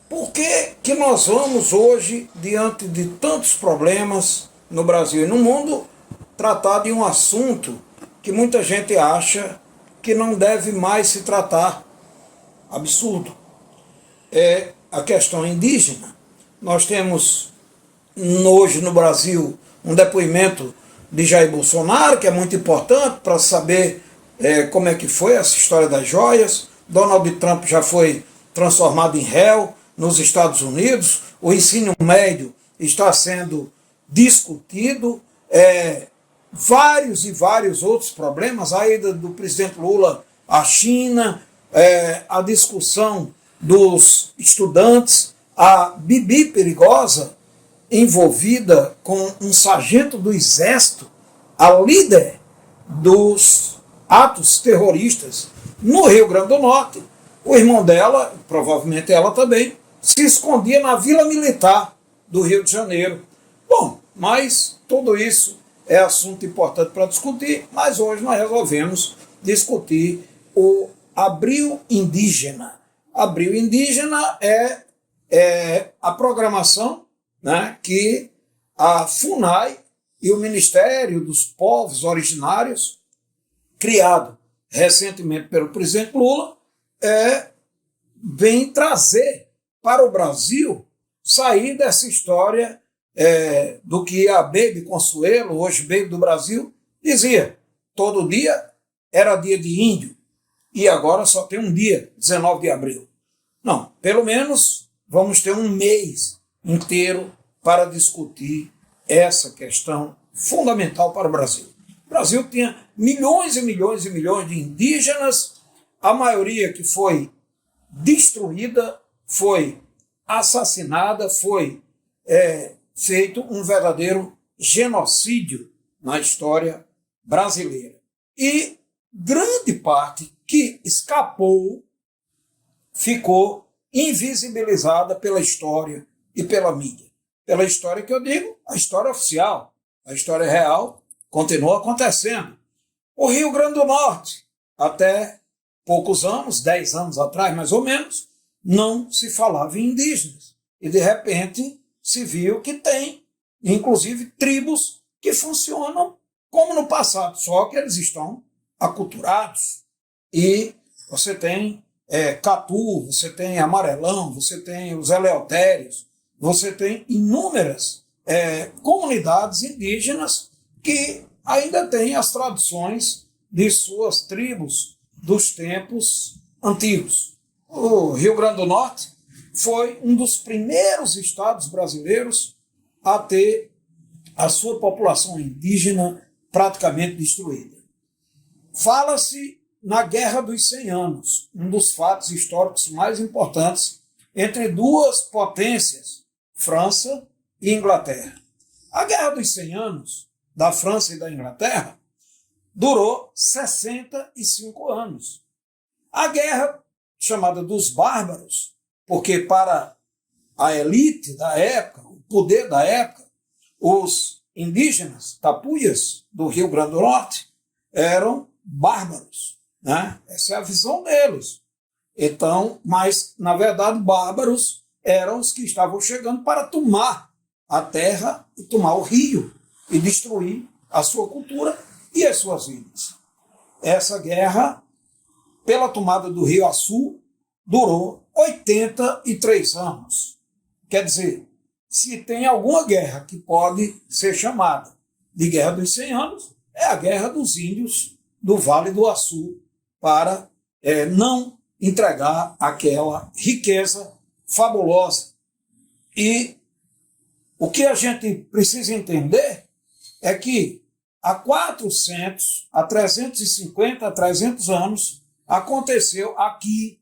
por que nós vamos hoje, diante de tantos problemas no Brasil e no mundo, tratar de um assunto que muita gente acha que não deve mais se tratar? Absurdo. É a questão indígena. Nós temos hoje no Brasil um depoimento de Jair Bolsonaro, que é muito importante para saber como é que foi essa história das joias. Donald Trump já foi transformado em réu nos Estados Unidos. O ensino médio está sendo discutido, vários e vários outros problemas, a ida do presidente Lula à China, a discussão dos estudantes, a Bibi perigosa envolvida com um sargento do exército, a líder dos atos terroristas no Rio Grande do Norte. O irmão dela, provavelmente ela também, se escondia na Vila Militar do Rio de Janeiro. Bom, mas tudo isso é assunto importante para discutir, mas hoje nós resolvemos discutir o Abril Indígena. Abril Indígena é a programação, né, que a FUNAI e o Ministério dos Povos Originários, criado recentemente pelo presidente Lula, vem trazer para o Brasil sair dessa história do que a Baby Consuelo, hoje Baby do Brasil, dizia. Todo dia era dia de índio e agora só tem um dia, 19 de abril. Não, pelo menos vamos ter um mês inteiro para discutir essa questão fundamental para o Brasil. O Brasil tinha milhões e milhões e milhões de indígenas, a maioria que foi destruída, foi assassinada, foi feito um verdadeiro genocídio na história brasileira. E grande parte que escapou ficou invisibilizada pela história e pela mídia. Pela história que eu digo, a história oficial, a história real continua acontecendo. O Rio Grande do Norte, até poucos anos, 10 anos atrás mais ou menos, não se falava em indígenas. E de repente se viu que tem, inclusive, tribos que funcionam como no passado, só que eles estão aculturados. E você tem Catu, você tem Amarelão, você tem os Eleutérios, você tem inúmeras comunidades indígenas que ainda têm as tradições de suas tribos dos tempos antigos. O Rio Grande do Norte foi um dos primeiros estados brasileiros a ter a sua população indígena praticamente destruída. Fala-se na Guerra dos 100 Anos, um dos fatos históricos mais importantes entre duas potências, França e Inglaterra. A Guerra dos 100 Anos da França e da Inglaterra durou 65 anos. A guerra, chamada dos bárbaros, porque para a elite da época, o poder da época, os indígenas tapuias do Rio Grande do Norte eram bárbaros, né? Essa é a visão deles. Então, mas, na verdade, bárbaros eram os que estavam chegando para tomar a terra e tomar o rio e destruir a sua cultura e as suas ilhas. Essa guerra, pela tomada do Rio Açu, durou 83 anos. Quer dizer, se tem alguma guerra que pode ser chamada de Guerra dos 100 Anos, é a Guerra dos Índios do Vale do Açu para não entregar aquela riqueza fabulosa. E o que a gente precisa entender é que há 400, há 350, há 300 anos, aconteceu aqui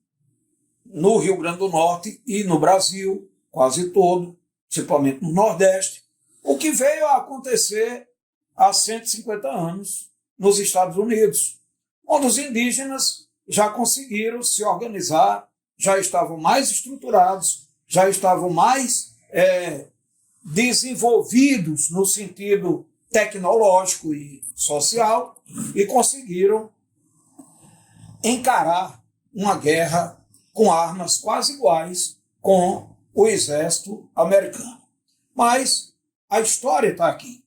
no Rio Grande do Norte e no Brasil, quase todo, principalmente no Nordeste, o que veio a acontecer há 150 anos nos Estados Unidos, onde os indígenas já conseguiram se organizar, já estavam mais estruturados, já estavam mais desenvolvidos no sentido tecnológico e social e conseguiram encarar uma guerra com armas quase iguais com o exército americano. Mas a história está aqui.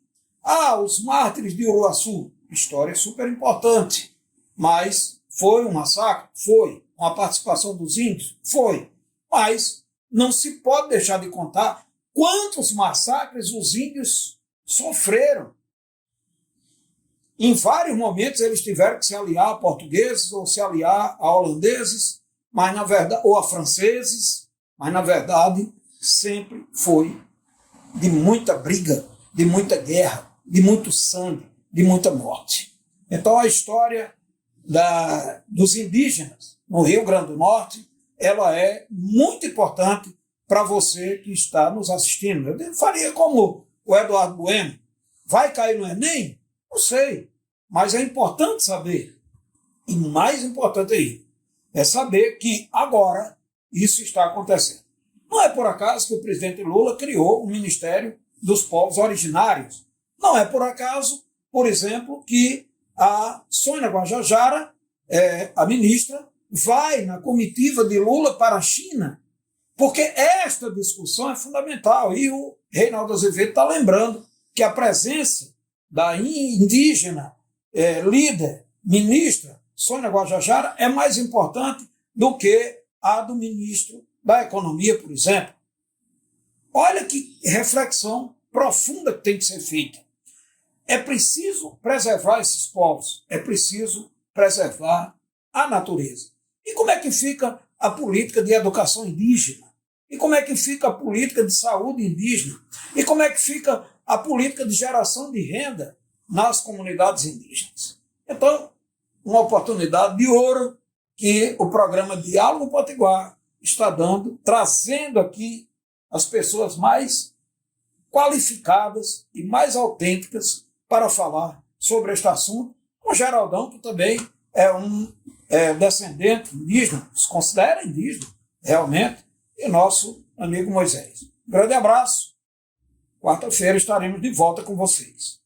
Os mártires de Uruaçu, história super importante, mas foi um massacre? Foi. Uma participação dos índios? Foi. Mas não se pode deixar de contar quantos massacres os índios sofreram. Em vários momentos eles tiveram que se aliar a portugueses ou se aliar a holandeses, mas na verdade, ou a franceses, mas na verdade sempre foi de muita briga, de muita guerra, de muito sangue, de muita morte. Então a história dos indígenas no Rio Grande do Norte, ela é muito importante para você que está nos assistindo. Eu faria como o Eduardo Bueno. Vai cair no Enem? Não sei, mas é importante saber. E mais importante ainda, é saber que agora isso está acontecendo. Não é por acaso que o presidente Lula criou o Ministério dos Povos Originários. Não é por acaso, por exemplo, que a Sônia Guajajara, a ministra, vai na comitiva de Lula para a China, porque esta discussão é fundamental. E o Reinaldo Azevedo está lembrando que a presença da indígena líder, ministra Sônia Guajajara, é mais importante do que a do ministro da Economia, por exemplo. Olha que reflexão profunda que tem que ser feita. É preciso preservar esses povos, é preciso preservar a natureza. E como é que fica a política de educação indígena? E como é que fica a política de saúde indígena? E como é que fica a política de geração de renda nas comunidades indígenas? Então, uma oportunidade de ouro que o programa Diálogo Potiguar está dando, trazendo aqui as pessoas mais qualificadas e mais autênticas para falar sobre este assunto. O Geraldão, que também é um descendente indígena, se considera indígena, realmente, e nosso amigo Moisés. Um grande abraço. Quarta-feira estaremos de volta com vocês.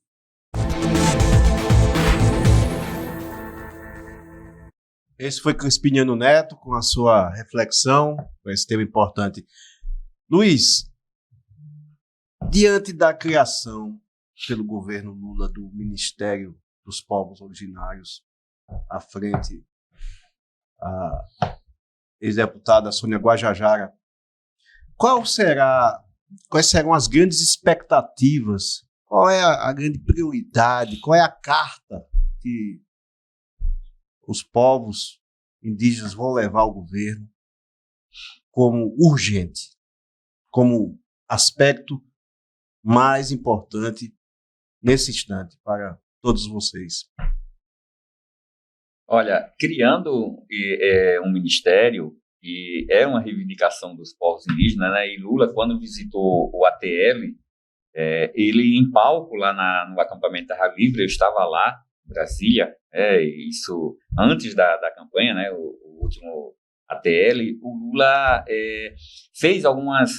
Esse foi Crispiniano Neto com a sua reflexão, com esse tema importante. Luiz, diante da criação pelo governo Lula do Ministério dos Povos Originários, à frente a ex-deputada Sônia Guajajara, quais serão as grandes expectativas? Qual é a grande prioridade? Qual é a carta que os povos indígenas vão levar ao governo como urgente, como aspecto mais importante nesse instante para todos vocês? Olha, criando um ministério, e é uma reivindicação dos povos indígenas, né? E Lula, quando visitou o ATL, ele em palco lá no acampamento Terra Livre, eu estava lá, em Brasília, isso antes da campanha, né? O último ATL, o Lula fez algumas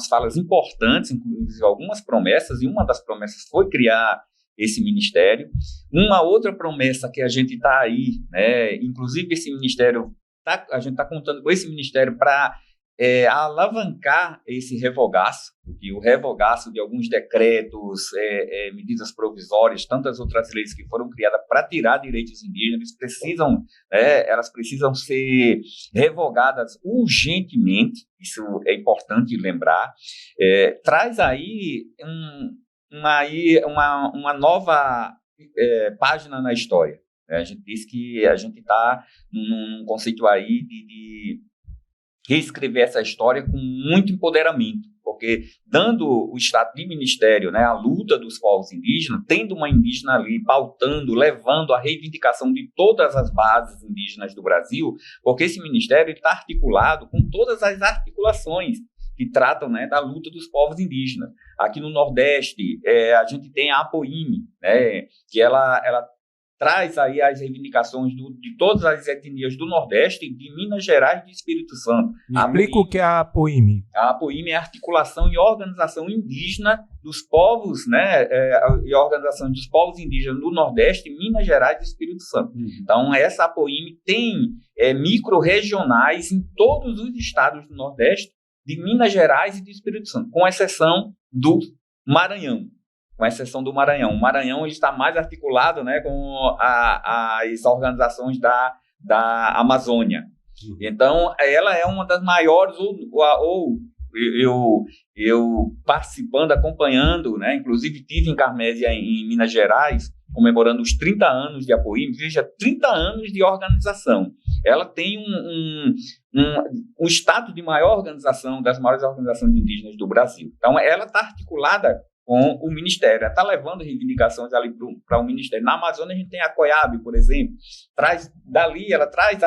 falas importantes, inclusive algumas promessas, e uma das promessas foi criar esse ministério. Uma outra promessa que a gente está aí, né? Inclusive esse ministério, a gente está contando com esse ministério para alavancar esse revogaço, porque o revogaço de alguns decretos, medidas provisórias, tantas outras leis que foram criadas para tirar direitos indígenas, elas precisam ser revogadas urgentemente, isso é importante lembrar, traz aí uma nova página na história. A gente diz que a gente está num conceito aí de reescrever essa história com muito empoderamento, porque dando o status de ministério, né, a luta dos povos indígenas, tendo uma indígena ali pautando, levando a reivindicação de todas as bases indígenas do Brasil, porque esse ministério está articulado com todas as articulações que tratam, né, da luta dos povos indígenas. Aqui no Nordeste, a gente tem a APOIME, né, que ela traz aí as reivindicações de todas as etnias do Nordeste, de Minas Gerais e de Espírito Santo. Explica o que é a APOIME. A APOIME é a Articulação e Organização Indígena dos Povos, né, e Organização dos Povos Indígenas do Nordeste, Minas Gerais e Espírito Santo. Então, essa APOIME tem micro-regionais em todos os estados do Nordeste, de Minas Gerais e do Espírito Santo, com exceção do Maranhão. O Maranhão ele está mais articulado, né, com as organizações da Amazônia. Então, ela é uma das maiores, eu participando, acompanhando, né, inclusive tive em Carmésia, em Minas Gerais, comemorando os 30 anos de APOIME, veja, 30 anos de organização. Ela tem um status de maior organização, das maiores organizações indígenas do Brasil. Então, ela está articulada com o Ministério, ela está levando reivindicações ali para o Ministério. Na Amazônia a gente tem a COIAB, por exemplo, ela traz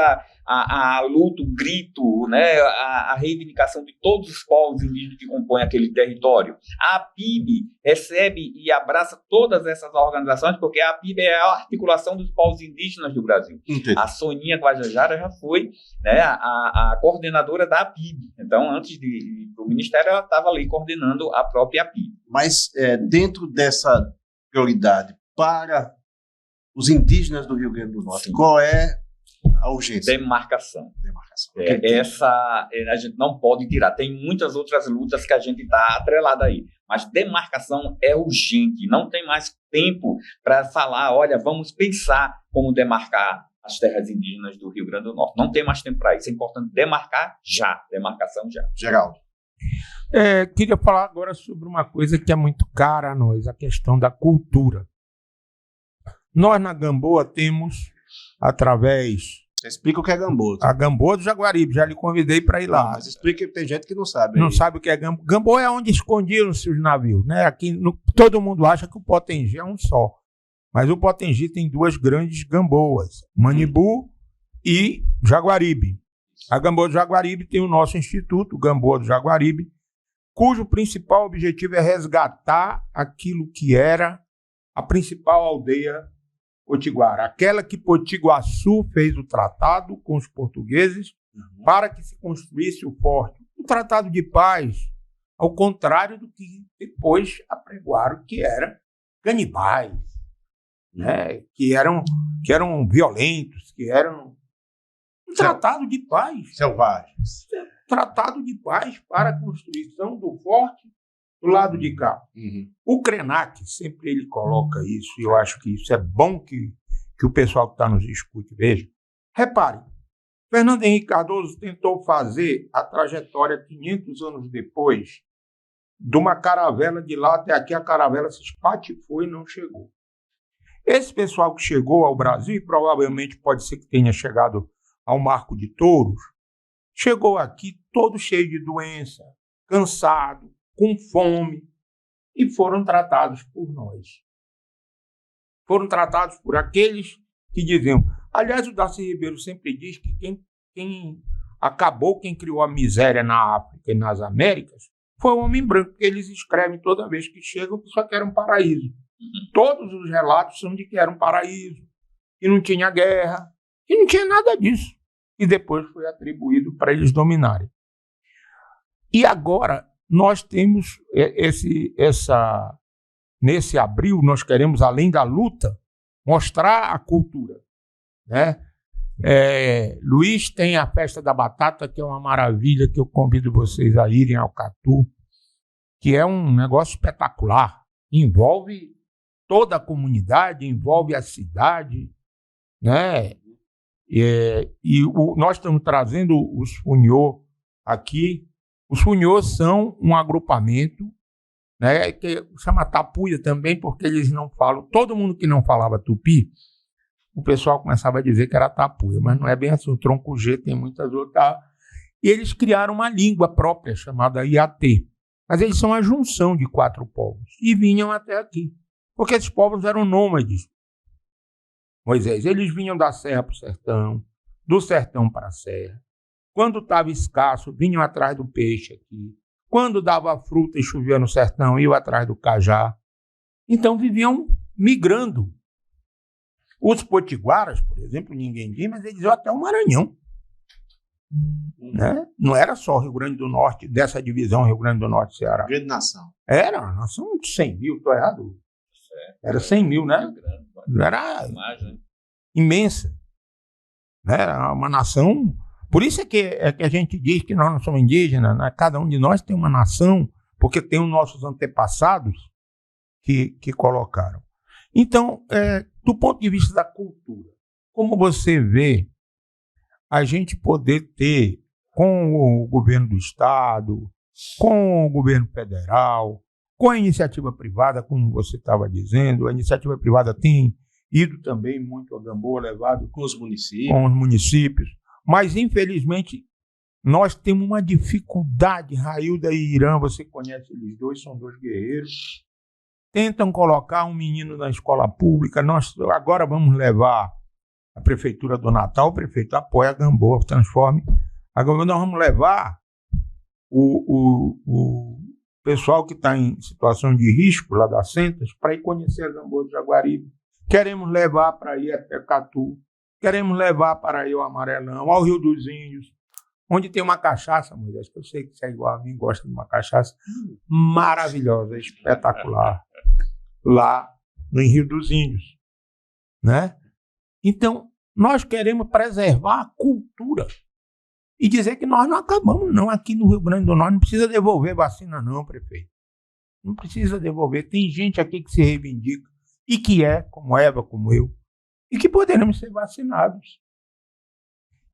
a luta, o grito, né, a reivindicação de todos os povos indígenas que compõem aquele território. A APIB recebe e abraça todas essas organizações, porque a APIB é a articulação dos povos indígenas do Brasil. Entendi. A Soninha Guajajara já foi, né, a coordenadora da APIB. Então, antes de ir para o Ministério, ela estava ali coordenando a própria APIB. Mas dentro dessa prioridade para os indígenas do Rio Grande do Norte, sim, qual é a urgência? Demarcação. Essa a gente não pode tirar. Tem muitas outras lutas que a gente está atrelada aí. Mas demarcação é urgente. Não tem mais tempo para falar, olha, vamos pensar como demarcar as terras indígenas do Rio Grande do Norte. Não tem mais tempo para isso. É importante demarcar já. Demarcação já. Geraldo. Queria falar agora sobre uma coisa que é muito cara a nós, a questão da cultura. Nós na Gamboa temos, através... Você explica o que é Gamboa. A Gamboa do Jaguaribe, já lhe convidei para ir lá. Não, mas explica que tem gente que não sabe. Não sabe o que é Gamboa. Gamboa é onde escondiam os seus navios, né? Aqui todo mundo acha que o Potengi é um só. Mas o Potengi tem duas grandes Gamboas, Manibu e Jaguaribe. A Gamboa do Jaguaribe tem o nosso instituto, o Gamboa do Jaguaribe, cujo principal objetivo é resgatar aquilo que era a principal aldeia potiguara, aquela que Potiguaçu fez o tratado com os portugueses para que se construísse o forte. O tratado de paz, ao contrário do que depois apregoaram, que era canibais, né? que eram violentos, que eram um tratado de paz. Selvagens. Tratado de paz para a construção do forte do lado de cá. O Krenak, sempre ele coloca isso, e eu acho que isso é bom que o pessoal que está nos escute veja. Repare, Fernando Henrique Cardoso tentou fazer a trajetória 500 anos depois de uma caravela de lá até aqui, a caravela se espatifou e não chegou. Esse pessoal que chegou ao Brasil, e provavelmente pode ser que tenha chegado ao Marco de Touros, chegou aqui todo cheio de doença, cansado, com fome, e foram tratados por nós. Foram tratados por aqueles que diziam... Aliás, o Darcy Ribeiro sempre diz que quem criou a miséria na África e nas Américas foi o homem branco, porque eles escrevem toda vez que chegam que só querem um paraíso. Todos os relatos são de que era um paraíso, que não tinha guerra, que não tinha nada disso. E depois foi atribuído para eles dominarem. E agora nós temos nesse abril, nós queremos, além da luta, mostrar a cultura, né? Luiz tem a Festa da Batata, que é uma maravilha, que eu convido vocês a irem ao Catu, que é um negócio espetacular. Envolve toda a comunidade, envolve a cidade, né? Nós estamos trazendo os Funhô aqui. Os Funhô são um agrupamento, né, que chama Tapuia também, porque eles não falam. Todo mundo que não falava tupi, o pessoal começava a dizer que era Tapuia, mas não é bem assim. O tronco G tem muitas outras. E eles criaram uma língua própria chamada Iatê. Mas eles são a junção de 4 povos e vinham até aqui, porque esses povos eram nômades. Moisés, eles vinham da serra para o sertão, do sertão para a serra. Quando estava escasso, vinham atrás do peixe aqui. Quando dava fruta e chovia no sertão, iam atrás do cajá. Então viviam migrando. Os potiguaras, por exemplo, ninguém diz, mas eles iam até o Maranhão. Né? Não era só o Rio Grande do Norte, dessa divisão Rio Grande do Norte e Ceará. Grande nação. Era uma nação de 100 mil, estou errado. Era 100 mil, né? Era imensa. Né? Era uma nação. Por isso é que a gente diz que nós não somos indígenas, né? Cada um de nós tem uma nação, porque tem os nossos antepassados que colocaram. Então, do ponto de vista da cultura, como você vê a gente poder ter, com o governo do Estado, com o governo federal, com a iniciativa privada, como você estava dizendo, a iniciativa privada tem ido também muito a Gamboa, levado com os municípios, mas infelizmente nós temos uma dificuldade. Railda e Irã, você conhece eles dois, são 2 guerreiros, tentam colocar um menino na escola pública. Nós agora vamos levar a prefeitura do Natal, o prefeito apoia a Gamboa, transforme. Agora nós vamos levar o pessoal que está em situação de risco lá das Centas para ir conhecer a Gamboa do Jaguaribe. Queremos levar para ir até Catu, queremos levar para ir ao Amarelão, ao Rio dos Índios, onde tem uma cachaça, Moisés, que eu sei que você é igual a mim, gosta de uma cachaça maravilhosa, espetacular, lá no Rio dos Índios, né? Então, nós queremos preservar a cultura e dizer que nós não acabamos, não. Aqui no Rio Grande do Norte não precisa devolver vacina, não, prefeito. Não precisa devolver. Tem gente aqui que se reivindica e que como Eva, como eu, e que poderemos ser vacinados.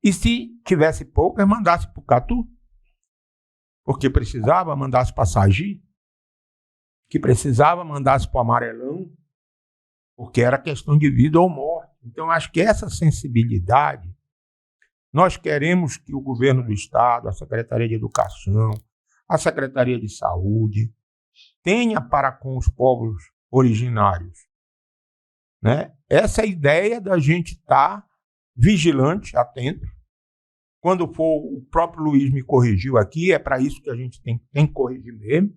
E se tivesse poucas, mandasse para o Catu, porque precisava, mandasse para Sagi, que precisava, mandasse para o Amarelão, porque era questão de vida ou morte. Então, acho que essa sensibilidade, nós queremos que o governo do Estado, a Secretaria de Educação, a Secretaria de Saúde, tenha para com os povos originários, né? Essa ideia da gente estar vigilante, atento. Quando for, o próprio Luiz me corrigiu aqui, é para isso que a gente tem que corrigir mesmo.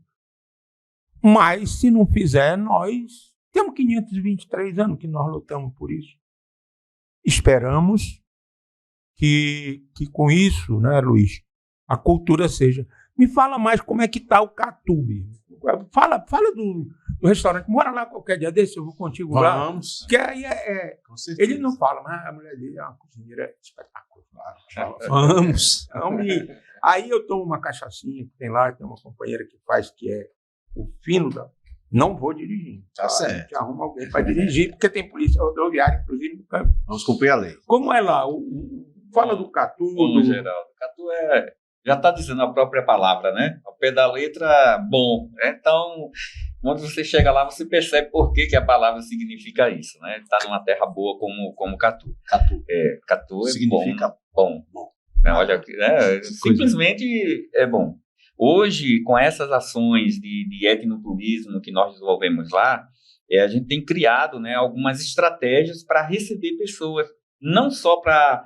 Mas, se não fizer, nós temos 523 anos que nós lutamos por isso. Esperamos que com isso, né, Luiz, a cultura seja. Me fala mais como é que está o Catubi. Fala do restaurante. Mora lá qualquer dia desse, eu vou contigo lá. Vamos. Que aí ele não fala, mas a mulher dele é uma cozinheira espetacular. Vamos. Aí eu tomo uma cachaçinha que tem lá, tem uma companheira que faz, que é o fino da... Não vou dirigir. Tá certo. A gente arruma alguém para dirigir, porque tem polícia rodoviária, inclusive, no campo. Vamos cumprir a lei. Como é lá? Fala do Catu. Bom, Geraldo. Catu já está dizendo a própria palavra, né? Ao pé da letra, bom. Então, quando você chega lá, você percebe por que a palavra significa isso, né? Está numa terra boa como Catu. Catu significa bom. Olha, simplesmente é bom. Hoje, com essas ações de etnoturismo que nós desenvolvemos lá, a gente tem criado, né, algumas estratégias para receber pessoas, não só para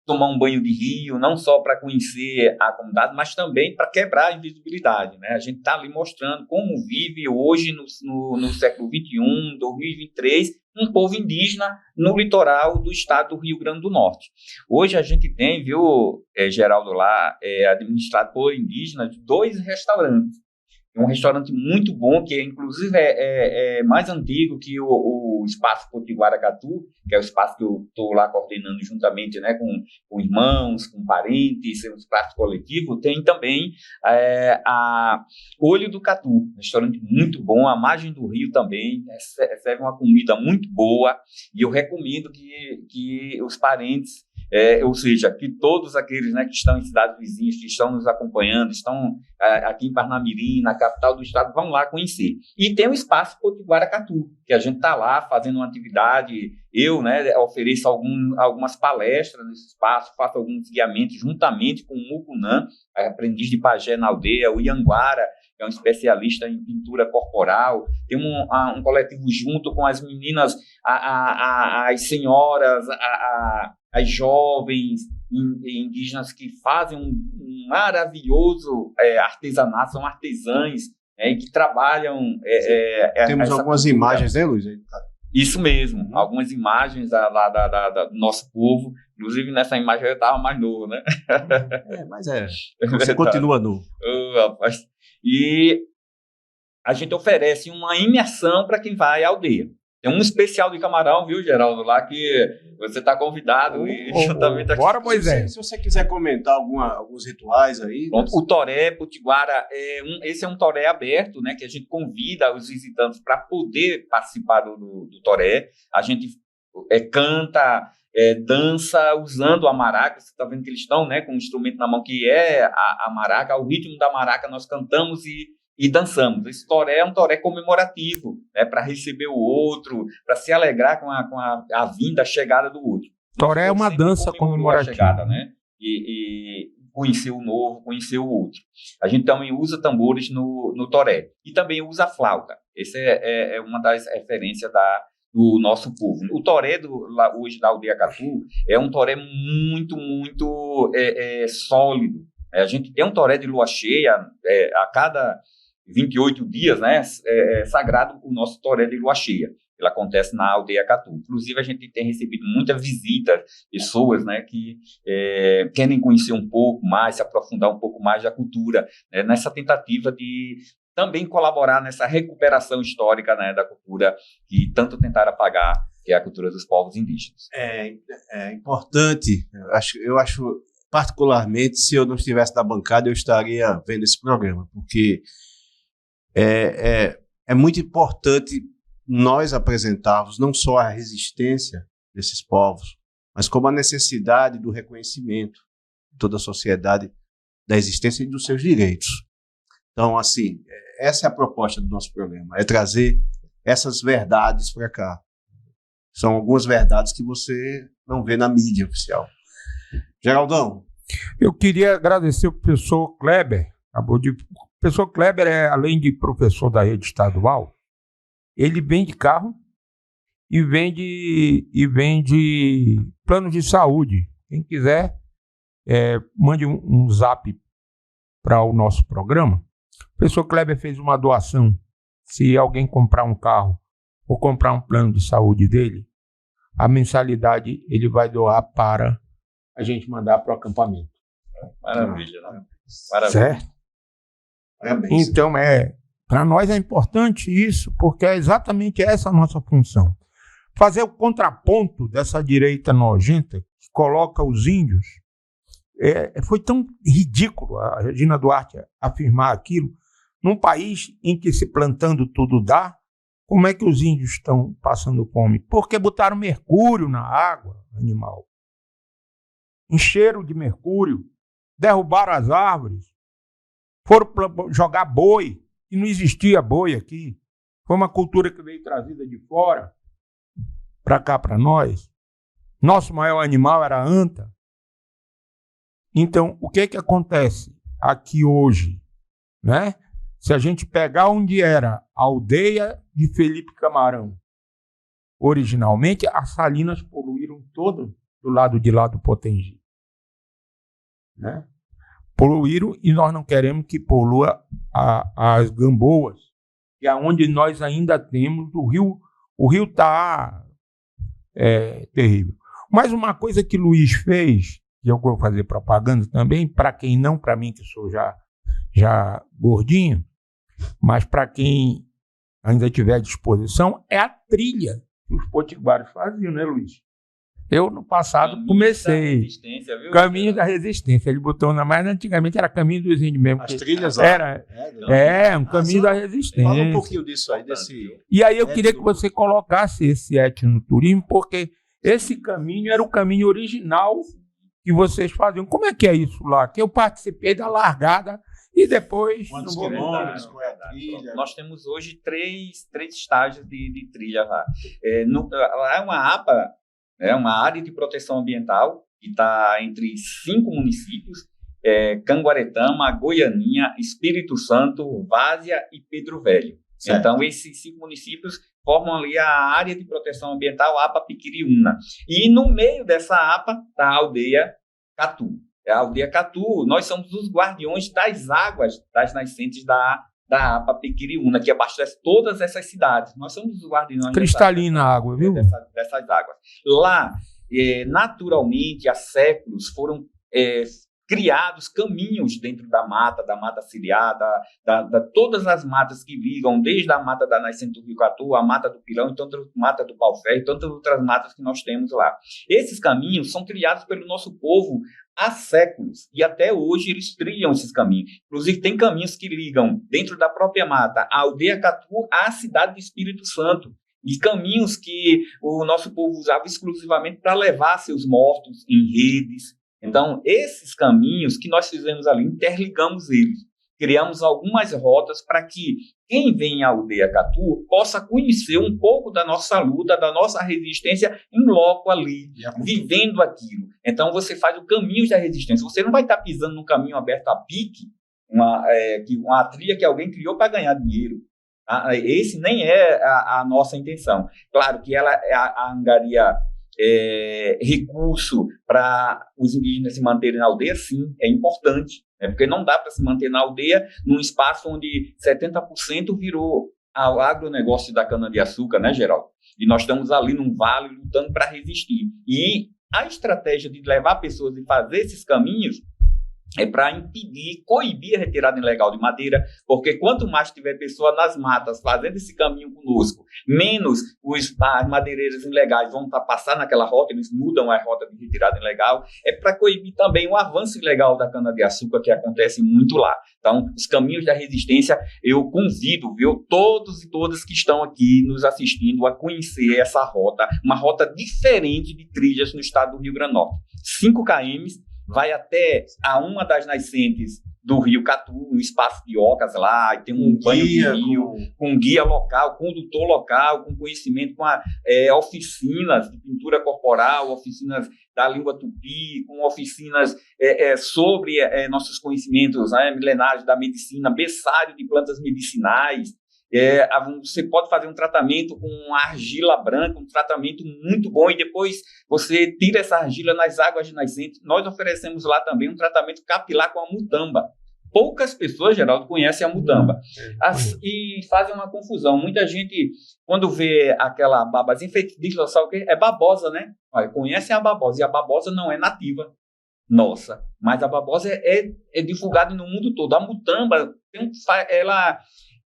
tomar um banho de rio, não só para conhecer a comunidade, mas também para quebrar a invisibilidade, né? A gente está ali mostrando como vive hoje no século XXI, 2023, um povo indígena no litoral do estado do Rio Grande do Norte. Hoje a gente tem, viu, Geraldo, lá, administrado por indígenas, 2 restaurantes. É um restaurante muito bom, que inclusive é mais antigo que o Espaço Potiguara Catu, que é o espaço que eu estou lá coordenando juntamente, né, com irmãos, com parentes, um espaço coletivo. Tem também a Olho do Catu, restaurante muito bom, à margem do rio também, serve uma comida muito boa, e eu recomendo que os parentes, ou seja, que todos aqueles, né, que estão em cidades vizinhas, que estão nos acompanhando, estão aqui em Parnamirim, na capital do estado, vão lá conhecer. E tem o Espaço Potiguara Catu, que a gente está lá fazendo uma atividade. Eu, né, ofereço algumas palestras nesse espaço, faço alguns guiamentos juntamente com o Mucunã, aprendiz de pajé na aldeia, o Ianguara, que é um especialista em pintura corporal. Tem um coletivo junto com as meninas, as senhoras, as jovens indígenas que fazem um maravilhoso artesanato, são artesãs, e que trabalham... Temos algumas cultura. Imagens, né, Luiz? Isso mesmo, algumas imagens do nosso povo. Inclusive, nessa imagem eu estava mais novo, né? Mas você continua novo. Rapaz. E a gente oferece uma imersão para quem vai à aldeia. Tem um especial de camarão, viu, Geraldo, lá que você está convidado. Juntamente bora, Moisés. Se você quiser comentar alguns rituais aí. Pronto, o Toré Potiguara, esse é um toré aberto, né, que a gente convida os visitantes para poder participar do toré. A gente canta, dança usando a maraca. Você está vendo que eles estão, né, com um instrumento na mão que é a maraca. Ao ritmo da maraca nós cantamos e dançamos. Esse toré é um toré comemorativo, né, para receber o outro, para se alegrar com a vinda, a chegada do outro. Toré é uma dança comemorativa. A chegada, né? E conhecer o novo, conhecer o outro. A gente também usa tambores no toré. E também usa flauta. Essa é uma das referências do nosso povo. O toré hoje da aldeia Catu é um toré muito, muito sólido. A gente tem um toré de lua cheia a cada 28 dias, né, sagrado o nosso toré de lua cheia. Ele acontece na aldeia Catu. Inclusive, a gente tem recebido muita visita, pessoas, né, que querem conhecer um pouco mais, se aprofundar um pouco mais da cultura, né, nessa tentativa de também colaborar nessa recuperação histórica, né, da cultura que tanto tentaram apagar, que é a cultura dos povos indígenas. É importante, eu acho particularmente, se eu não estivesse na bancada, eu estaria vendo esse programa, porque é muito importante nós apresentarmos não só a resistência desses povos, mas como a necessidade do reconhecimento de toda a sociedade da existência e dos seus direitos. Então, assim, essa é a proposta do nosso programa, é trazer essas verdades para cá. São algumas verdades que você não vê na mídia oficial. Geraldão. Eu queria agradecer o professor Kleber. O professor Kleber, além de professor da rede estadual, ele vende carro e vende plano de saúde. Quem quiser, mande um zap para o nosso programa. O professor Kleber fez uma doação. Se alguém comprar um carro ou comprar um plano de saúde dele, a mensalidade ele vai doar para a gente mandar para o acampamento. Maravilha, né? Maravilha. Certo? Parabéns. Então, para nós é importante isso, porque é exatamente essa a nossa função. Fazer o contraponto dessa direita nojenta que coloca os índios. Foi tão ridículo a Regina Duarte afirmar aquilo. Num país em que se plantando tudo dá, como é que os índios estão passando fome? Porque botaram mercúrio na água animal. Encheram de mercúrio, derrubaram as árvores, foram jogar boi, e não existia boi aqui. Foi uma cultura que veio trazida de fora para cá, para nós. Nosso maior animal era a anta. Então, o que acontece aqui hoje, né? Se a gente pegar onde era a aldeia de Felipe Camarão, originalmente, as salinas poluíram todo do lado de lá do Potengi. Né? Poluíram, e nós não queremos que polua as Gamboas, que é onde nós ainda temos o rio está terrível. Mas uma coisa que Luiz fez, que eu vou fazer propaganda também, para quem não, para mim que sou já gordinho, Mas para quem ainda tiver à disposição, é a trilha que os potiguares faziam, né, Luiz? Eu, no passado, comecei. Caminho da Resistência. Ele botou mas antigamente era Caminho dos Índios mesmo. As trilhas lá. Era um Caminho da Resistência. Fala um pouquinho disso aí, E aí eu queria que você colocasse esse etnoturismo, porque esse caminho era o caminho original que vocês faziam. Como é que é isso lá? Que eu participei da largada e depois... Quantos quilômetros? Qual é a trilha? Nós temos hoje três estágios de trilha lá. Lá é uma APA, uma área de proteção ambiental, que está entre 5 municípios, Canguaretama, Goianinha, Espírito Santo, Várzea e Pedro Velho. Certo. Então, esses 5 municípios formam ali a área de proteção ambiental APA Piquiriúna. E no meio dessa APA está a aldeia Catu. A aldeia Catu, nós somos os guardiões das águas das nascentes da APA Piquiriúna, que abastece todas essas cidades. Nós somos os guardiões cristalina a água, viu? Dessas águas. Lá, naturalmente, há séculos, foram criados caminhos dentro da mata ciliar, todas as matas que ligam, desde a mata da nascente do Rio Catu, a mata do Pirão, e tanto a mata do Pau-Ferro, e tantas outras matas que nós temos lá. Esses caminhos são criados pelo nosso povo há séculos, e até hoje eles trilham esses caminhos. Inclusive, tem caminhos que ligam, dentro da própria mata, a aldeia Catu à cidade do Espírito Santo, e caminhos que o nosso povo usava exclusivamente para levar seus mortos em redes. Então, esses caminhos que nós fizemos ali, interligamos eles. Criamos algumas rotas para que quem vem à aldeia Catu possa conhecer um pouco da nossa luta, da nossa resistência em loco ali, vivendo aquilo. Então, você faz o caminho da resistência. Você não vai estar pisando num caminho aberto a pique, uma trilha que alguém criou para ganhar dinheiro. Esse nem é a nossa intenção. Claro que ela angaria recurso para os indígenas se manterem na aldeia, sim, é importante, porque não dá para se manter na aldeia num espaço onde 70% virou ao agronegócio da cana-de-açúcar, né, Geraldo? E nós estamos ali num vale lutando para resistir. E a estratégia de levar pessoas e fazer esses caminhos é para impedir, coibir a retirada ilegal de madeira, porque quanto mais tiver pessoa nas matas fazendo esse caminho conosco, menos as madeireiras ilegais vão passar naquela rota, eles mudam a rota de retirada ilegal, é para coibir também o avanço ilegal da cana-de-açúcar, que acontece muito lá. Então, os caminhos da resistência, eu convido, viu, todos e todas que estão aqui nos assistindo a conhecer essa rota, uma rota diferente de trilhas no estado do Rio Grande do Norte. 5 km, vai até uma das nascentes do Rio Catu, um espaço de ocas lá, e tem um banho de rio, com guia local, condutor local, com conhecimento, com oficinas de pintura corporal, oficinas da língua tupi, com oficinas sobre nossos conhecimentos milenares da medicina, berçário de plantas medicinais. Você pode fazer um tratamento com argila branca, um tratamento muito bom, e depois você tira essa argila nas águas de nascente. Nós oferecemos lá também um tratamento capilar com a mutamba. Poucas pessoas, Geraldo, conhecem a mutamba e fazem uma confusão. Muita gente, quando vê aquela babazinha, diz, sabe o quê? É babosa, né? Olha, conhecem a babosa, e a babosa não é nativa nossa, mas a babosa é divulgada no mundo todo. A mutamba, ela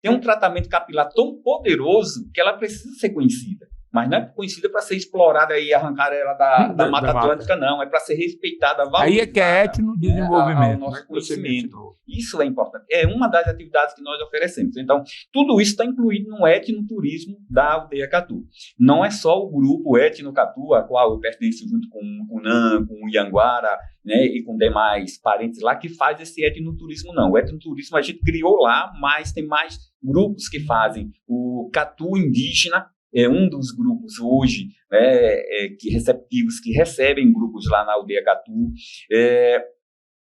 tem um tratamento capilar tão poderoso que ela precisa ser conhecida. Mas não é conhecida para ser explorada e arrancar ela da Mata Atlântica, não. É para ser respeitada, valorizada. Aí é que é etnodesenvolvimento. Ao nosso conhecimento. Isso é importante. É uma das atividades que nós oferecemos. Então, tudo isso está incluído no etnoturismo da aldeia Catu. Não é só o grupo Etno Catu, a qual eu pertenço junto com o Cunã, com o Ianguara, né, e com demais parentes lá, que faz esse etnoturismo, não. O etnoturismo a gente criou lá, mas tem mais grupos que fazem. O Catu indígena é um dos grupos hoje, receptivos, que recebem grupos lá na aldeia Catu.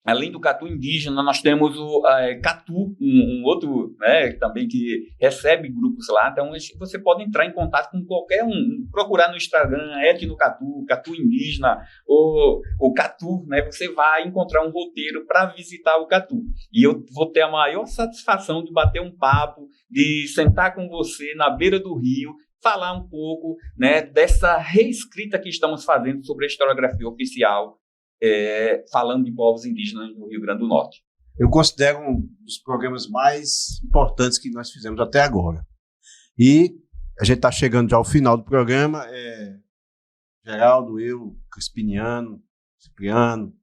Além do Catu indígena, nós temos o Catu, um outro, também que recebe grupos lá. Então, você pode entrar em contato com qualquer um, procurar no Instagram, Etnocatu, Catu indígena, ou o Catu, né? Você vai encontrar um roteiro para visitar o Catu. E eu vou ter a maior satisfação de bater um papo, de sentar com você na beira do rio, falar um pouco, né, dessa reescrita que estamos fazendo sobre a historiografia oficial, falando de povos indígenas no Rio Grande do Norte. eu considero um dos programas mais importantes que nós fizemos até agora. E a gente está chegando já ao final do programa. Geraldo, eu, Crispiniano, Cipriano,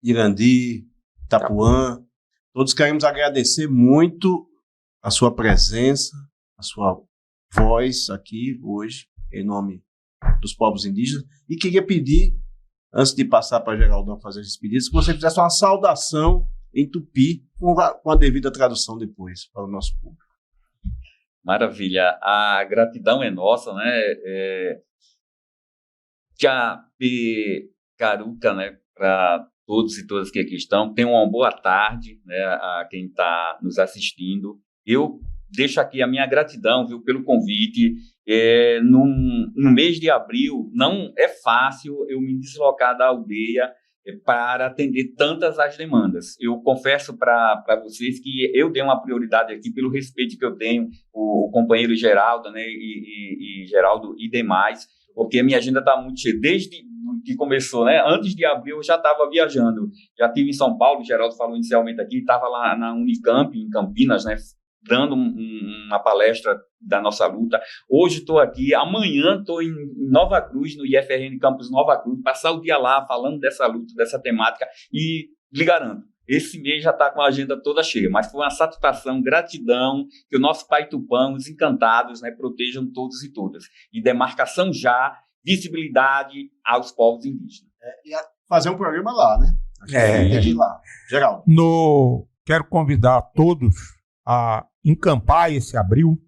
Irandi, Itapuã, todos queremos agradecer muito a sua presença, a sua voz aqui hoje, em nome dos povos indígenas, e queria pedir, antes de passar para Geraldão fazer as despedidas, que você fizesse uma saudação em tupi, com a devida tradução depois, para o nosso público. Maravilha. A gratidão é nossa, né? Caruca, né? Para todos e todas que aqui estão. Tenham uma boa tarde, né? A quem está nos assistindo. Eu deixo aqui a minha gratidão, viu, pelo convite. No mês de abril, não é fácil eu me deslocar da aldeia para atender tantas as demandas. Eu confesso para vocês que eu dei uma prioridade aqui pelo respeito que eu tenho, o companheiro Geraldo, né, e Geraldo e demais, porque a minha agenda está muito cheia. Desde que começou, né, antes de abril, eu já estava viajando. Já estive em São Paulo, o Geraldo falou inicialmente aqui, estava lá na Unicamp, em Campinas, né, dando uma palestra da nossa luta. Hoje estou aqui, amanhã estou em Nova Cruz, no IFRN Campus Nova Cruz, passar o dia lá falando dessa luta, dessa temática, e lhe garanto, esse mês já está com a agenda toda cheia, mas foi uma satisfação, gratidão, que o nosso Pai Tupã, os encantados, né, protejam todos e todas. E demarcação já, visibilidade aos povos indígenas. E fazer um programa lá, né? De lá. Geraldo. Quero convidar todos a encampar esse abril.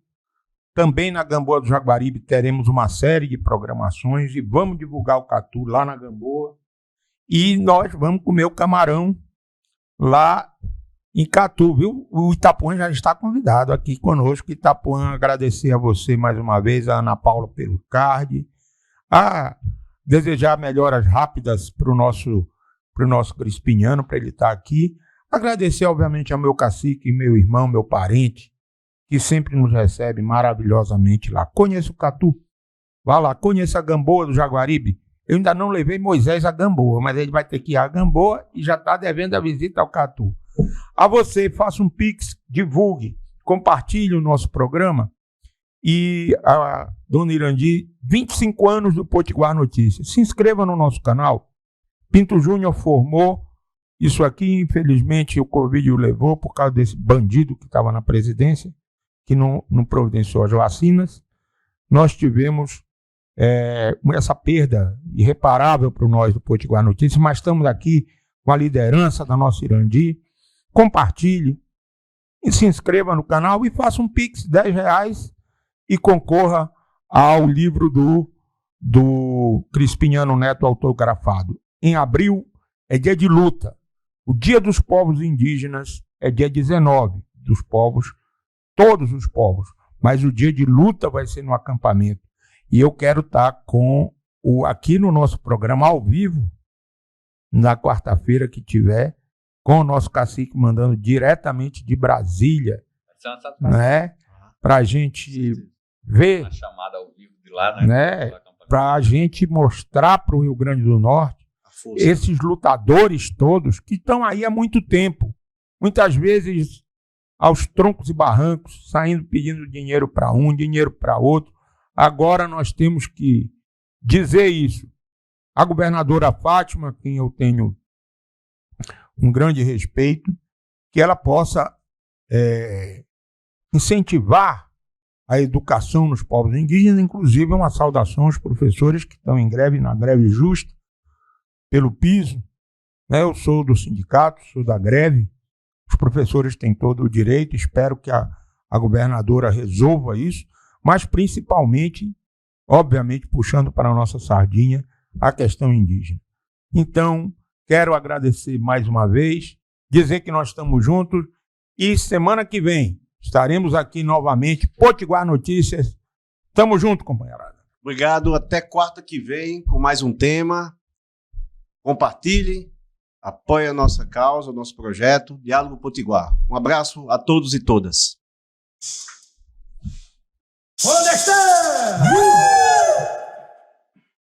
Também na Gamboa do Jaguaribe teremos uma série de programações e vamos divulgar o catu lá na Gamboa. E nós vamos comer o camarão lá em Catu, viu? O Itapuã já está convidado aqui conosco. Itapuã, agradecer a você mais uma vez, a Ana Paula pelo card, a desejar melhoras rápidas para o nosso Crispiniano, para ele estar aqui. Agradecer, obviamente, ao meu cacique, meu irmão, meu parente, que sempre nos recebe maravilhosamente lá. Conheça o Catu. Vá lá, conheça a Gamboa do Jaguaribe. Eu ainda não levei Moisés a Gamboa, mas ele vai ter que ir a Gamboa e já está devendo a visita ao Catu. A você, faça um pix, divulgue, compartilhe o nosso programa. E a dona Irandi, 25 anos do Potiguar Notícias. Se inscreva no nosso canal. Pinto Júnior formou. Isso aqui, infelizmente, o Covid o levou por causa desse bandido que estava na presidência, que não providenciou as vacinas. Nós tivemos essa perda irreparável para nós do Potiguar Notícias, mas estamos aqui com a liderança da nossa Irandi. Compartilhe e se inscreva no canal e faça um pix, R$10, e concorra ao livro do Crispiniano Neto autografado. Em abril é dia de luta. O Dia dos Povos Indígenas é dia 19 dos povos, todos os povos, mas o dia de luta vai ser no acampamento. E eu quero estar aqui no nosso programa ao vivo, na quarta-feira que tiver, com o nosso cacique mandando diretamente de Brasília, né, para a gente ver, uma chamada ao vivo de lá, né, para a gente mostrar para o Rio Grande do Norte esses lutadores todos que estão aí há muito tempo, muitas vezes aos troncos e barrancos, saindo pedindo dinheiro para um, dinheiro para outro. Agora nós temos que dizer isso. A governadora Fátima, quem eu tenho um grande respeito, que ela possa incentivar a educação nos povos indígenas, inclusive uma saudação aos professores que estão em greve, na greve justa, pelo piso. Eu sou do sindicato, sou da greve, os professores têm todo o direito, espero que a governadora resolva isso, mas principalmente, obviamente, puxando para a nossa sardinha, a questão indígena. Então, quero agradecer mais uma vez, dizer que nós estamos juntos e semana que vem estaremos aqui novamente, Potiguar Notícias. Tamo junto, companheirada. Obrigado, até quarta que vem com mais um tema. Compartilhe, apoie a nossa causa, o nosso projeto, Diálogo Potiguar. Um abraço a todos e todas. Onde está?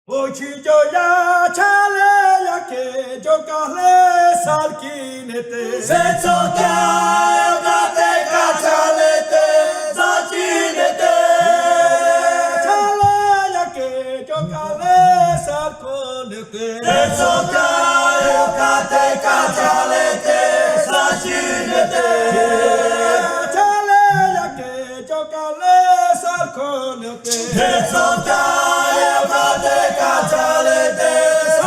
O chicho ya chale ya que yo cale salkinete Setsokai okate kachalete salkinete Chalayake chokale salkonete Setsokai okate kachalete salkinete Chalayake chokale salkonete Setsokai okate kachalete salkinete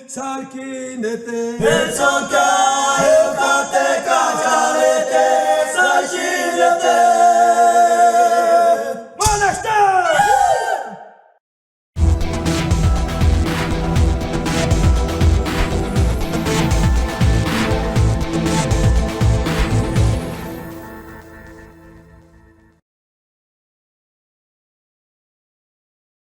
Salkinete